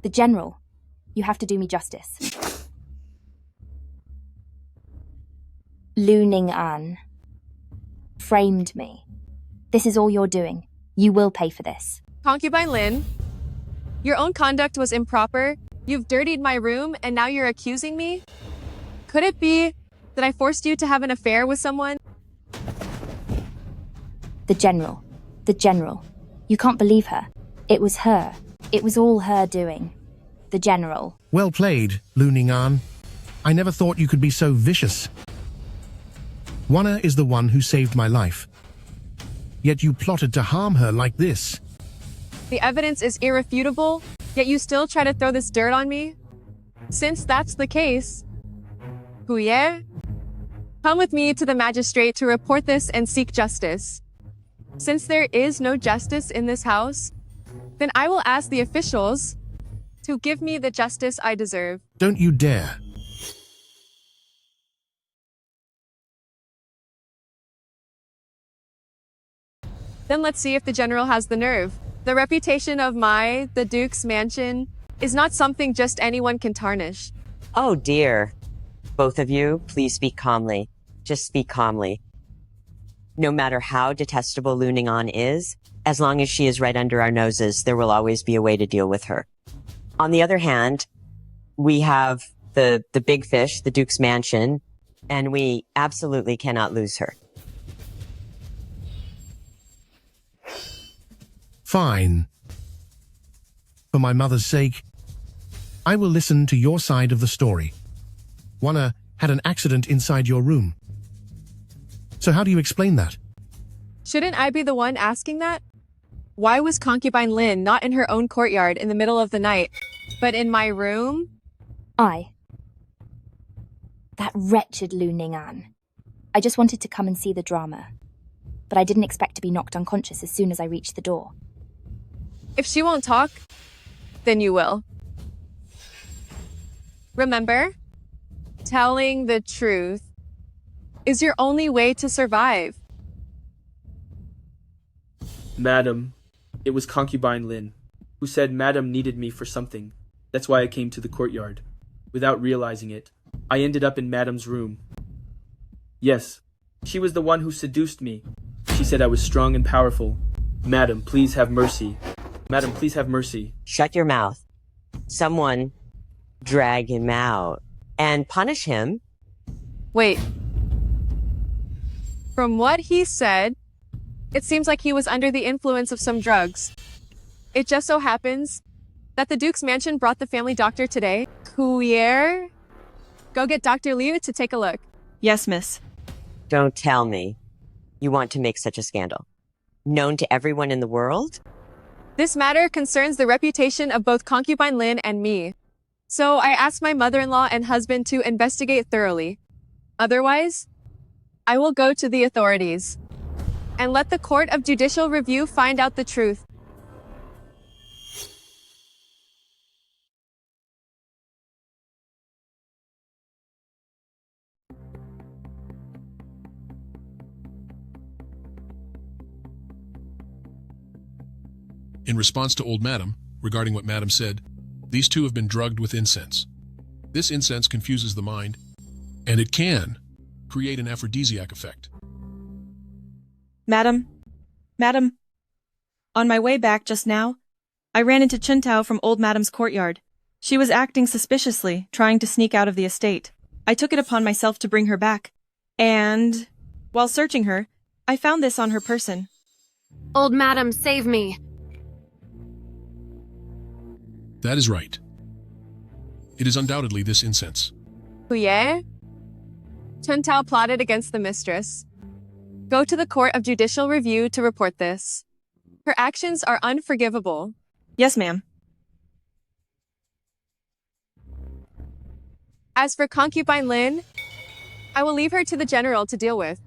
The general. You have to do me justice. Lu Ning'an framed me. This is all you're doing. You will pay for this. Concubine Lin, your own conduct was improper. You've dirtied my room and now you're accusing me? Could it be that I forced you to have an affair with someone? The general. The general. You can't believe her. It was her. It was all her doing. The general. Well played, Lu Ning'an. I never thought you could be so vicious. Wan'er is the one who saved my life. Yet you plotted to harm her like this. The evidence is irrefutable, yet you still try to throw this dirt on me? Since that's the case, Huye, come with me to the magistrate to report this and seek justice. Since there is no justice in this house, then I will ask the officials to give me the justice I deserve. Don't you dare. Then let's see if the general has the nerve. The reputation of the Duke's mansion, is not something just anyone can tarnish. Oh dear. Both of you, please speak calmly. Just speak calmly. No matter how detestable Lu Ning'an is, as long as she is right under our noses, there will always be a way to deal with her. On the other hand, we have the big fish, the Duke's mansion, and we absolutely cannot lose her. Fine. For my mother's sake, I will listen to your side of the story. Wan'er had an accident inside your room. So how do you explain that? Shouldn't I be the one asking that? Why was concubine Lin not in her own courtyard in the middle of the night, but in my room? That wretched Lu Ning'an. I just wanted to come and see the drama, but I didn't expect to be knocked unconscious as soon as I reached the door. If she won't talk, then you will. Remember, telling the truth is your only way to survive. Madam, it was concubine Lin, who said Madam needed me for something. That's why I came to the courtyard. Without realizing it, I ended up in Madam's room. Yes, she was the one who seduced me. She said I was strong and powerful. Madam, please have mercy. Madam, please have mercy. Shut your mouth. Someone drag him out and punish him. Wait. From what he said, it seems like he was under the influence of some drugs. It just so happens that the Duke's mansion brought the family doctor today. Couillere? Go get Dr. Liu to take a look. Yes, miss. Don't tell me you want to make such a scandal. Known to everyone in the world? This matter concerns the reputation of both concubine Lin and me. So I asked my mother-in-law and husband to investigate thoroughly. Otherwise, I will go to the authorities and let the Court of Judicial Review find out the truth. In response to old Madam, regarding what Madam said, these two have been drugged with incense. This incense confuses the mind, and it can create an aphrodisiac effect. Madam, on my way back just now, I ran into Chuntao from old Madam's courtyard. She was acting suspiciously, trying to sneak out of the estate. I took it upon myself to bring her back, and while searching her, I found this on her person. Old Madam, save me. That is right. It is undoubtedly this incense. Couillere? Chuntao plotted against the mistress. Go to the Court of Judicial Review to report this. Her actions are unforgivable. Yes, ma'am. As for concubine Lin, I will leave her to the general to deal with.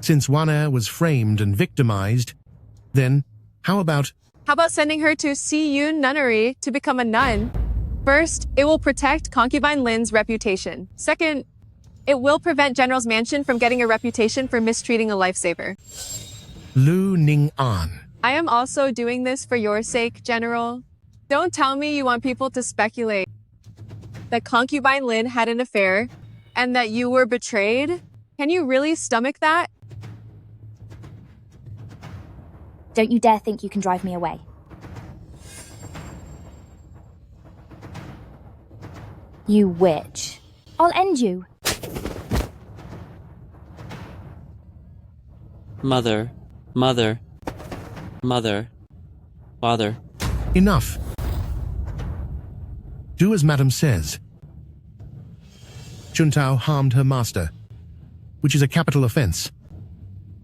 Since Wan'er was framed and victimized, then how about sending her to Xie Yunwang nunnery to become a nun? First, it will protect concubine Lin's reputation. Second, it will prevent General's mansion from getting a reputation for mistreating a lifesaver. Lu Ning'an? I am also doing this for your sake, General. Don't tell me you want people to speculate that concubine Lin had an affair and that you were betrayed. Can you really stomach that? Don't you dare think you can drive me away. You witch. I'll end you. Mother, mother, mother, father. Enough. Do as Madam says. Chuntao harmed her master, which is a capital offense.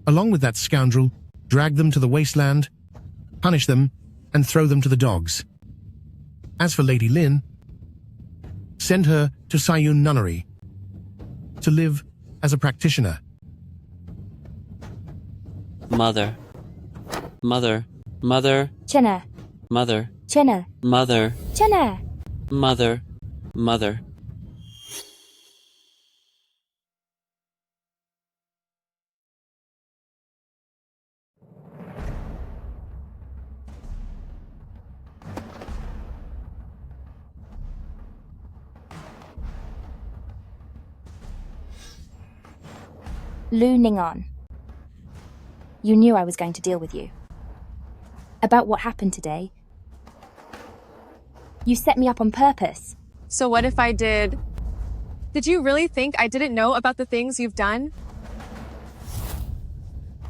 Along with that scoundrel, drag them to the wasteland, punish them, and throw them to the dogs. As for Lady Lin, send her to Xie Yunwang nunnery to live as a practitioner. Mother, mother, mother. Chinna. Mother. Chinna. Mother. Chinna. Mother, mother. Lu Ning'an. You knew I was going to deal with you. About what happened today. You set me up on purpose. So what if I did? Did you really think I didn't know about the things you've done?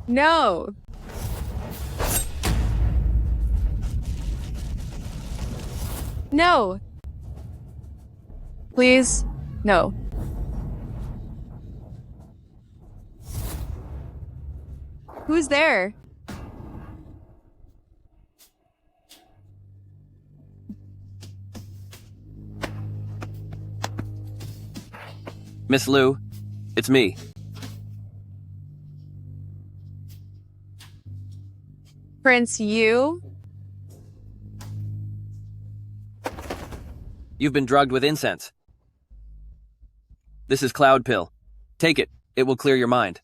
No. No. Please, no. Who's there? Miss Liu, it's me. Prince Yu? You've been drugged with incense. This is Cloud Pill. Take it. It will clear your mind.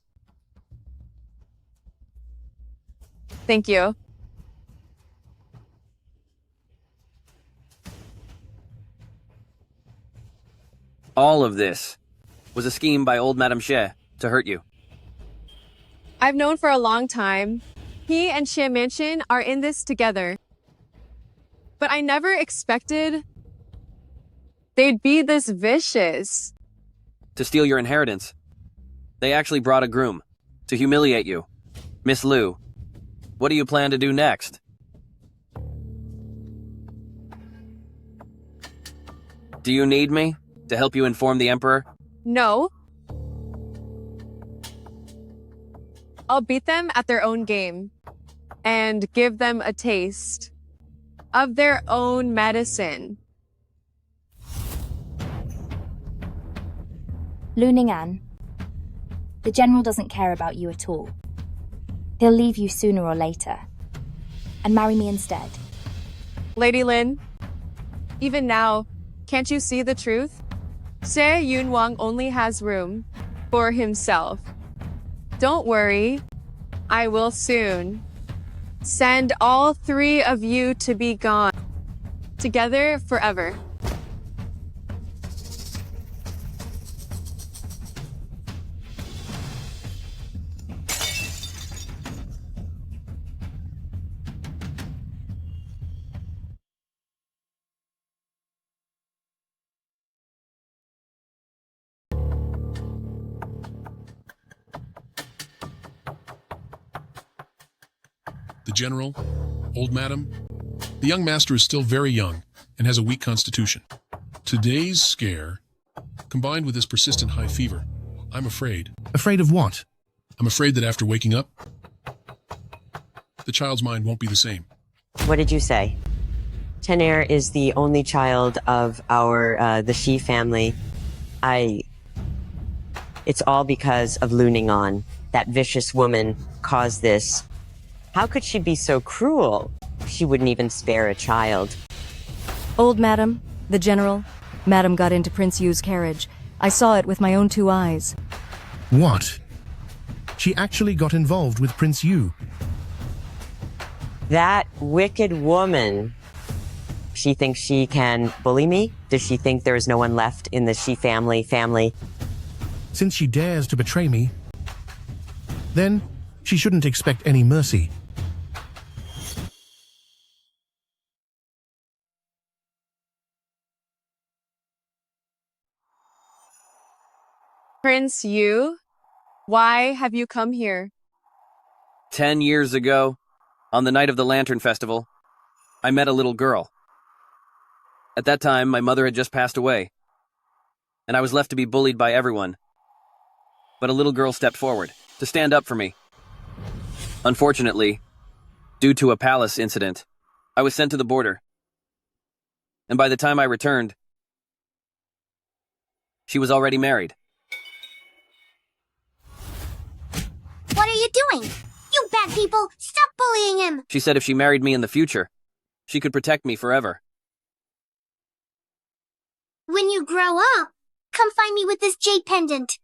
Thank you. All of this was a scheme by old Madame Xie to hurt you. I've known for a long time. He and Xie Mansion are in this together. But I never expected they'd be this vicious. To steal your inheritance. They actually brought a groom to humiliate you. Miss Liu, what do you plan to do next? Do you need me to help you inform the Emperor? No. I'll beat them at their own game and give them a taste of their own medicine. Ning'an, the general doesn't care about you at all. He'll leave you sooner or later and marry me instead. Lady Lin, even now, can't you see the truth? Xie Yunwang only has room for himself. Don't worry, I will soon send all three of you to be gone, together forever. The general, old madam. The young master is still very young and has a weak constitution. Today's scare, combined with his persistent high fever, I'm afraid. Afraid of what? I'm afraid that after waking up, the child's mind won't be the same. What did you say? Tenair is the only child of the Xie family. It's all because of Lu Ning'an. That vicious woman caused this. How could she be so cruel? She wouldn't even spare a child. Old Madam, the general, Madam got into Prince Yu's carriage. I saw it with my own 2 eyes. What? She actually got involved with Prince Yu. That wicked woman. She thinks she can bully me? Does she think there is no one left in the Xie family? Since she dares to betray me, then she shouldn't expect any mercy. Prince Yu, why have you come here? 10 years ago, on the night of the Lantern Festival, I met a little girl. At that time, my mother had just passed away, and I was left to be bullied by everyone. But a little girl stepped forward to stand up for me. Unfortunately, due to a palace incident, I was sent to the border. And by the time I returned, she was already married. What are you doing? You bad people, stop bullying him! She said if she married me in the future, she could protect me forever. When you grow up, come find me with this jade pendant.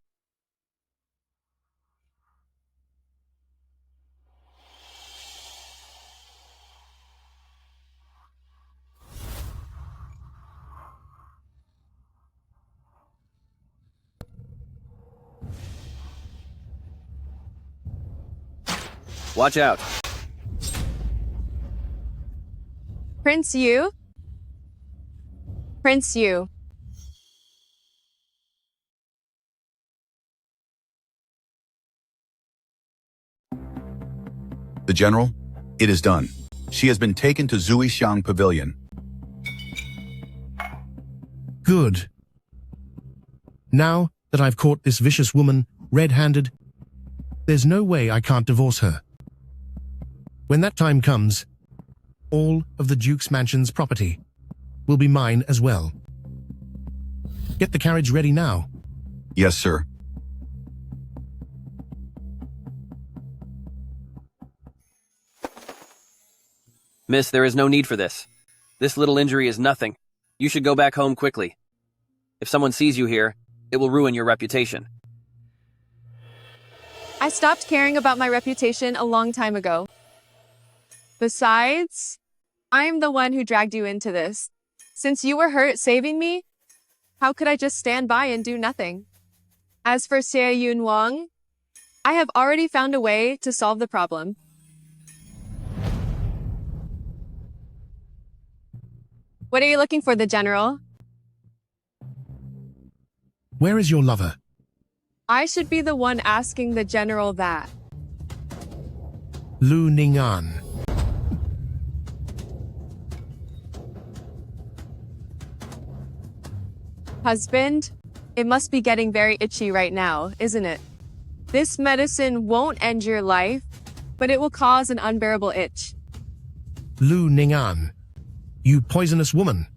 Watch out. Prince Yu? Prince Yu. The general? It is done. She has been taken to Zuixiang Pavilion. Good. Now that I've caught this vicious woman red-handed, there's no way I can't divorce her. When that time comes, all of the Duke's mansion's property will be mine as well. Get the carriage ready now. Yes, sir. Miss, there is no need for this. This little injury is nothing. You should go back home quickly. If someone sees you here, it will ruin your reputation. I stopped caring about my reputation a long time ago. Besides, I'm the one who dragged you into this. Since you were hurt saving me, how could I just stand by and do nothing? As for Xie Yunwang, I have already found a way to solve the problem. What are you looking for, the general? Where is your lover? I should be the one asking the general that. Lu Ning'an. Husband, it must be getting very itchy right now, isn't it? This medicine won't end your life, but it will cause an unbearable itch. Lu Ning'an, you poisonous woman.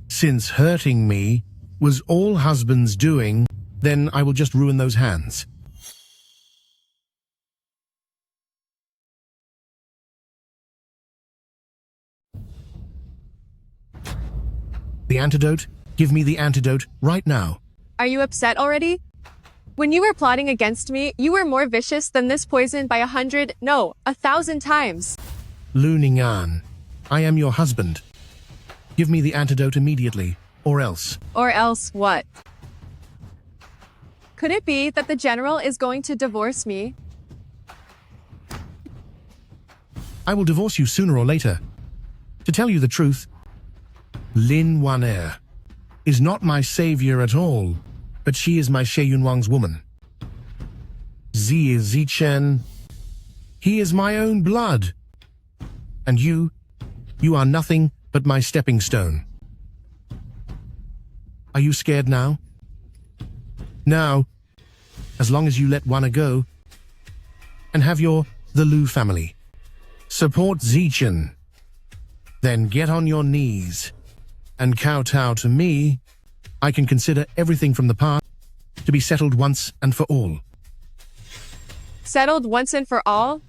Since hurting me was all husbands doing, then I will just ruin those hands. The antidote? Give me the antidote right now. Are you upset already? When you were plotting against me, you were more vicious than this poison by 100, no, 1,000 times. Lu Ning'an, I am your husband. Give me the antidote immediately, or else. Or else what? Could it be that the general is going to divorce me? I will divorce you sooner or later. To tell you the truth, Lin Wan'er is not my savior at all, but she is my Xie Yunwang's woman. Xie Zichen, he is my own blood. And you are nothing but my stepping stone. Are you scared now? Now, as long as you let Wan'er go, and have the Lu family, support Zichen, then get on your knees and kowtow to me, I can consider everything from the past to be settled once and for all. Settled once and for all?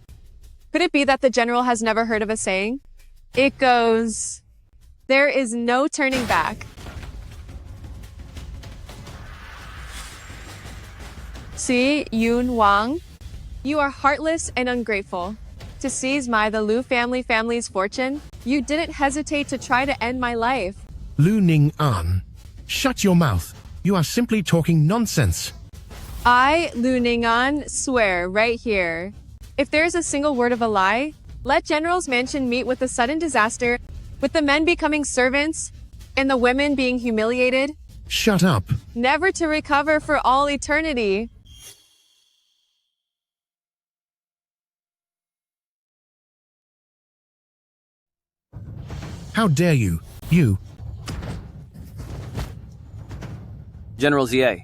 Could it be that the general has never heard of a saying? It goes, there is no turning back. Xie Yunwang, you are heartless and ungrateful. To seize the Lu family's fortune, you didn't hesitate to try to end my life. Lu Ning'an, shut your mouth. You are simply talking nonsense. I, Lu Ning'an, swear right here. If there is a single word of a lie, let General's mansion meet with a sudden disaster, with the men becoming servants, and the women being humiliated. Shut up. Never to recover for all eternity. How dare you? You. General Xie,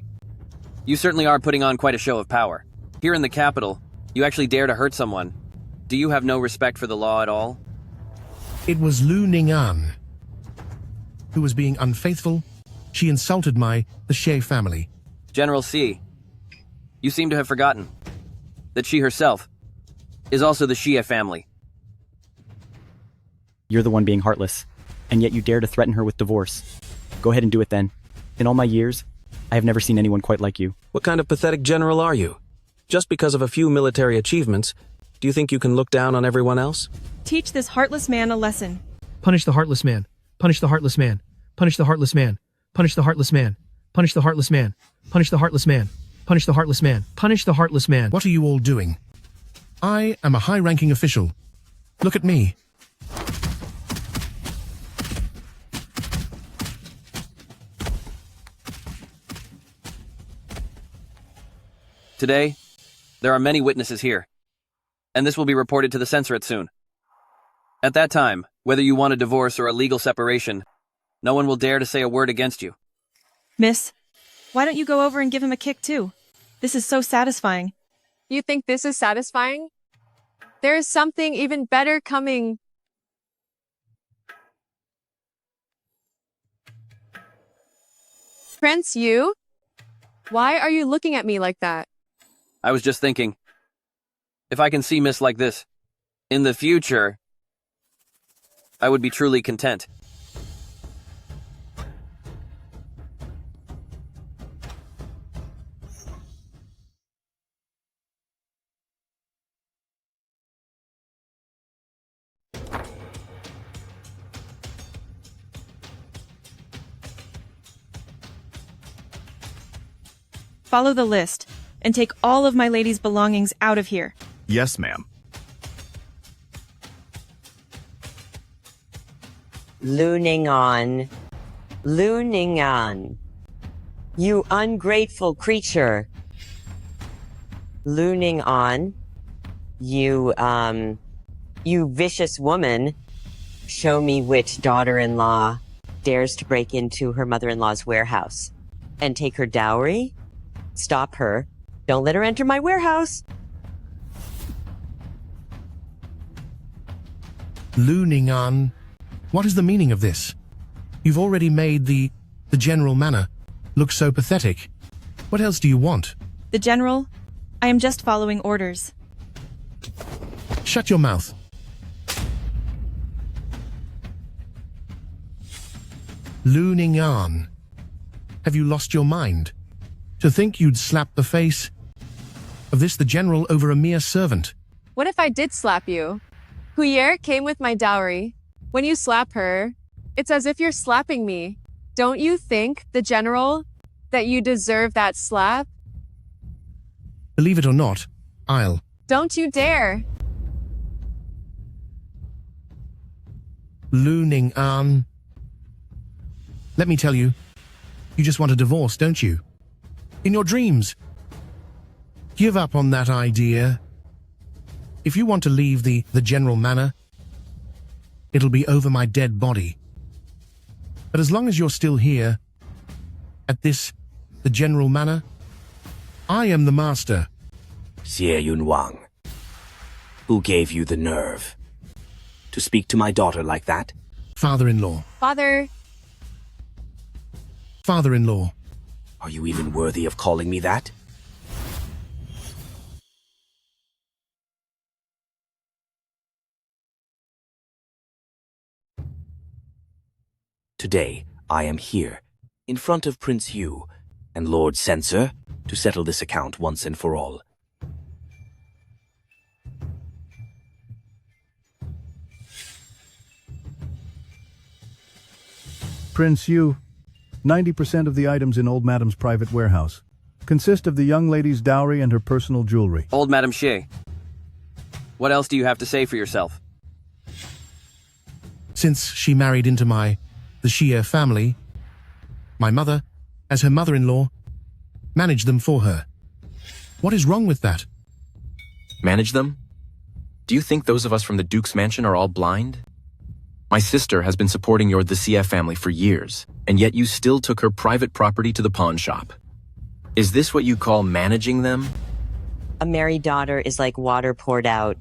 you certainly are putting on quite a show of power. Here in the capital, you actually dare to hurt someone. Do you have no respect for the law at all? It was Lu Ning'an who was being unfaithful. She insulted the Xie family. General Xie, you seem to have forgotten that she herself is also the Xie family. You're the one being heartless, and yet you dare to threaten her with divorce. Go ahead and do it then. In all my years, I have never seen anyone quite like you. What kind of pathetic general are you? Just because of a few military achievements, do you think you can look down on everyone else? Teach this heartless man a lesson. Punish the heartless man. Punish the heartless man. Punish the heartless man. Punish the heartless man. Punish the heartless man. Punish the heartless man. Punish the heartless man. Punish the heartless man. What are you all doing? I am a high-ranking official. Look at me. Today, there are many witnesses here, and this will be reported to the censorate soon. At that time, whether you want a divorce or a legal separation, no one will dare to say a word against you. Miss, why don't you go over and give him a kick too? This is so satisfying. You think this is satisfying? There is something even better coming. Prince, you? Why are you looking at me like that? I was just thinking, if I can see Miss like this, in the future, I would be truly content. Follow the list, and take all of my lady's belongings out of here. Yes, ma'am. Ning'an. Ning'an. You ungrateful creature. Ning'an. You vicious woman. Show me which daughter-in-law dares to break into her mother-in-law's warehouse and take her dowry. Stop her. Don't let her enter my warehouse. Ning'an. What is the meaning of this? You've already made the General Manor look so pathetic. What else do you want? The General? I am just following orders. Shut your mouth. Ning'an. Have you lost your mind? To think you'd slap the face of the general over a mere servant. What if I did slap you? Huyer came with my dowry. When you slap her, it's as if you're slapping me. Don't you think, the general, that you deserve that slap? Believe it or not, I'll. Don't you dare. Ning'an. Let me tell you, you just want a divorce, don't you? In your dreams. Give up on that idea. If you want to leave the General Manor, it'll be over my dead body. But as long as you're still here, at the General Manor, I am the master. Xie Yunwang, who gave you the nerve to speak to my daughter like that? Father-in-law. Father-in-law. Are you even worthy of calling me that? Today, I am here, in front of Prince Yu and Lord Censor, to settle this account once and for all. Prince Yu, 90% of the items in Old Madam's private warehouse consist of the young lady's dowry and her personal jewelry. Old Madam Xie, what else do you have to say for yourself? Since she married into the Xie family, my mother, as her mother-in-law, managed them for her. What is wrong with that? Manage them? Do you think those of us from the Duke's mansion are all blind? My sister has been supporting the Xie family for years, and yet you still took her private property to the pawn shop. Is this what you call managing them? A married daughter is like water poured out.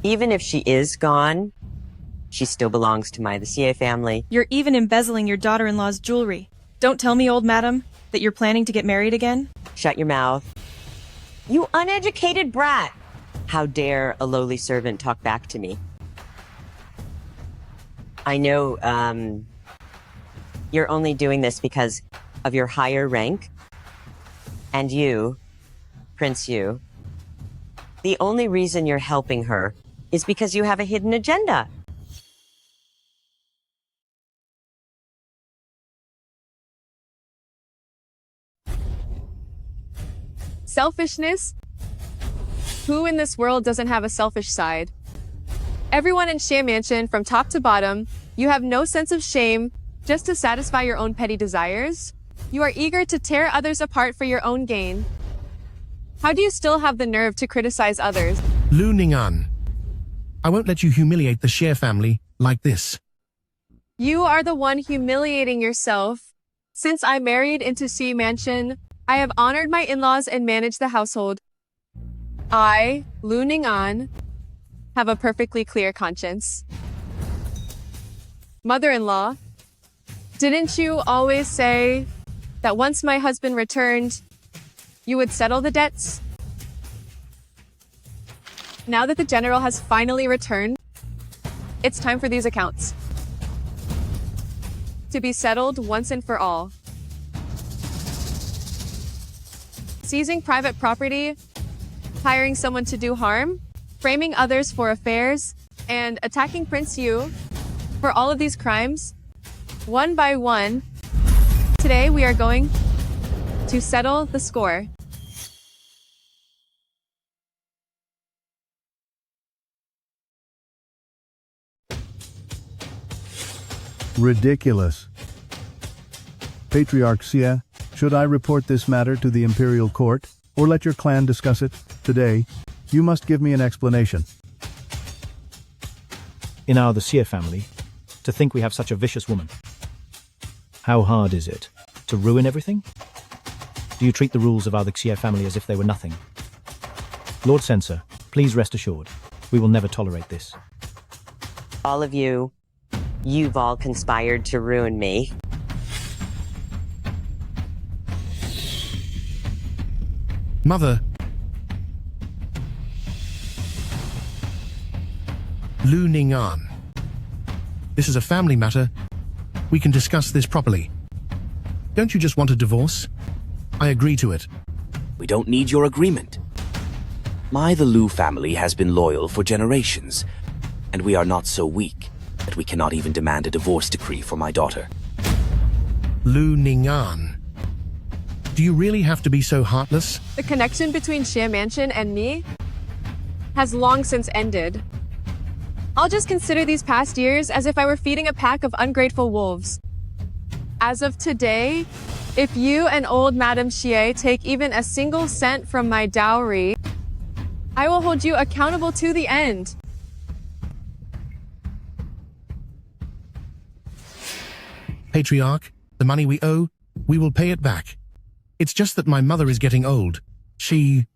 Even if she is gone, she still belongs to the Xie family. You're even embezzling your daughter-in-law's jewelry. Don't tell me, old madam, that you're planning to get married again? Shut your mouth. You uneducated brat! How dare a lowly servant talk back to me? I know, you're only doing this because of your higher rank. And you, Prince Yu, the only reason you're helping her is because you have a hidden agenda. Selfishness? Who in this world doesn't have a selfish side? Everyone in Xie Mansion, from top to bottom, you have no sense of shame just to satisfy your own petty desires. You are eager to tear others apart for your own gain. How do you still have the nerve to criticize others? Lu Ning'an. I won't let you humiliate the Xie family like this. You are the one humiliating yourself. Since I married into Xie Mansion, I have honored my in-laws and managed the household. I, Lu Ning'an, have a perfectly clear conscience. Mother-in-law, didn't you always say that once my husband returned, you would settle the debts? Now that the general has finally returned, it's time for these accounts to be settled once and for all. Seizing private property, hiring someone to do harm, framing others for affairs, and attacking Prince Yu. For all of these crimes, one by one, today we are going to settle the score. Ridiculous. Patriarch Xie, should I report this matter to the imperial court, or let your clan discuss it? Today, you must give me an explanation. In the Xie family, to think we have such a vicious woman. How hard is it? To ruin everything? Do you treat the rules of the Xie family as if they were nothing? Lord Censor, please rest assured, we will never tolerate this. All of you, you've all conspired to ruin me. Mother. Lu Ning'an. This is a family matter. We can discuss this properly. Don't you just want a divorce? I agree to it. We don't need your agreement. The Lu family has been loyal for generations, and we are not so weak that we cannot even demand a divorce decree for my daughter. Lu Ning'an. Do you really have to be so heartless? The connection between Xie Mansion and me has long since ended. I'll just consider these past years as if I were feeding a pack of ungrateful wolves. As of today, if you and old Madame Xie take even a single cent from my dowry, I will hold you accountable to the end. Patriarch, the money we owe, we will pay it back. It's just that my mother is getting old. Xie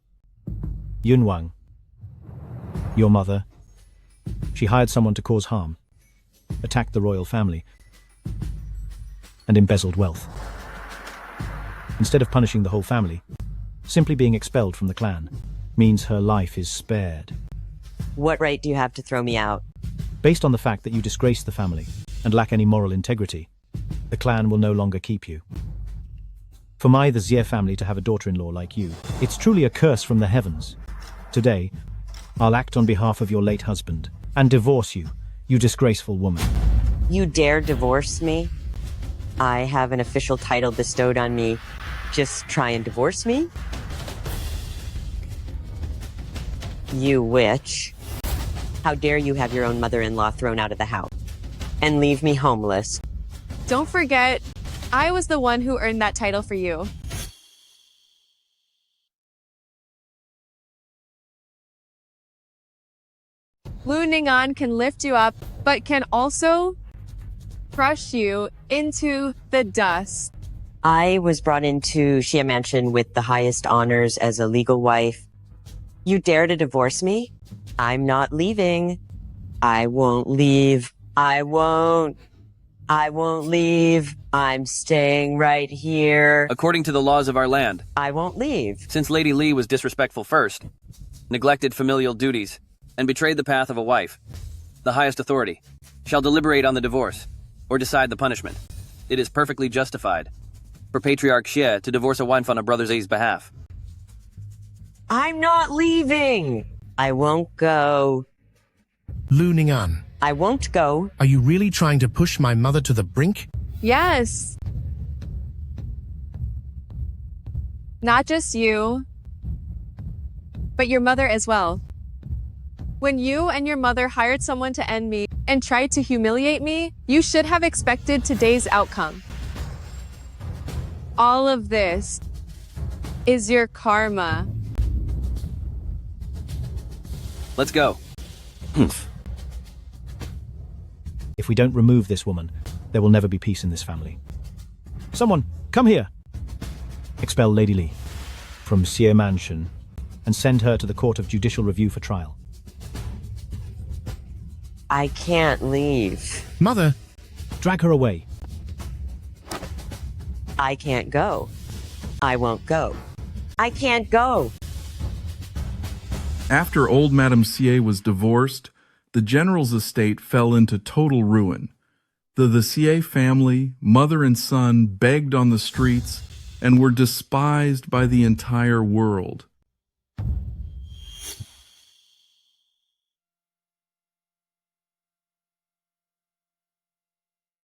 Yunwang. Your mother. She hired someone to cause harm, attacked the royal family, and embezzled wealth. Instead of punishing the whole family, simply being expelled from the clan means her life is spared. What right do you have to throw me out? Based on the fact that you disgrace the family and lack any moral integrity, the clan will no longer keep you. For the Xie family to have a daughter-in-law like you, it's truly a curse from the heavens. Today, I'll act on behalf of your late husband and divorce you, you disgraceful woman. You dare divorce me? I have an official title bestowed on me. Just try and divorce me? You witch. How dare you have your own mother-in-law thrown out of the house and leave me homeless? Don't forget, I was the one who earned that title for you. Lu Ning'an can lift you up, but can also crush you into the dust. I was brought into Xie Mansion with the highest honors as a legal wife. You dare to divorce me? I'm not leaving. I won't leave. I won't leave. I'm staying right here. According to the laws of our land, I won't leave. Since Lady Li was disrespectful first, neglected familial duties, and betrayed the path of a wife, the highest authority shall deliberate on the divorce or decide the punishment. It is perfectly justified for Patriarch Xie to divorce a wife on a brother's A's behalf. I'm not leaving. I won't go. Lu Ning'an. I won't go. Are you really trying to push my mother to the brink? Yes. Not just you, but your mother as well. When you and your mother hired someone to end me and tried to humiliate me, you should have expected today's outcome. All of this is your karma. Let's go. If we don't remove this woman, there will never be peace in this family. Someone, come here! Expel Lady Li from Xie Mansion and send her to the Court of Judicial Review for trial. I can't leave. Mother! Drag her away. I can't go. I won't go. I can't go. After old Madame Xie was divorced, the general's estate fell into total ruin. The Xie family, mother and son, begged on the streets and were despised by the entire world.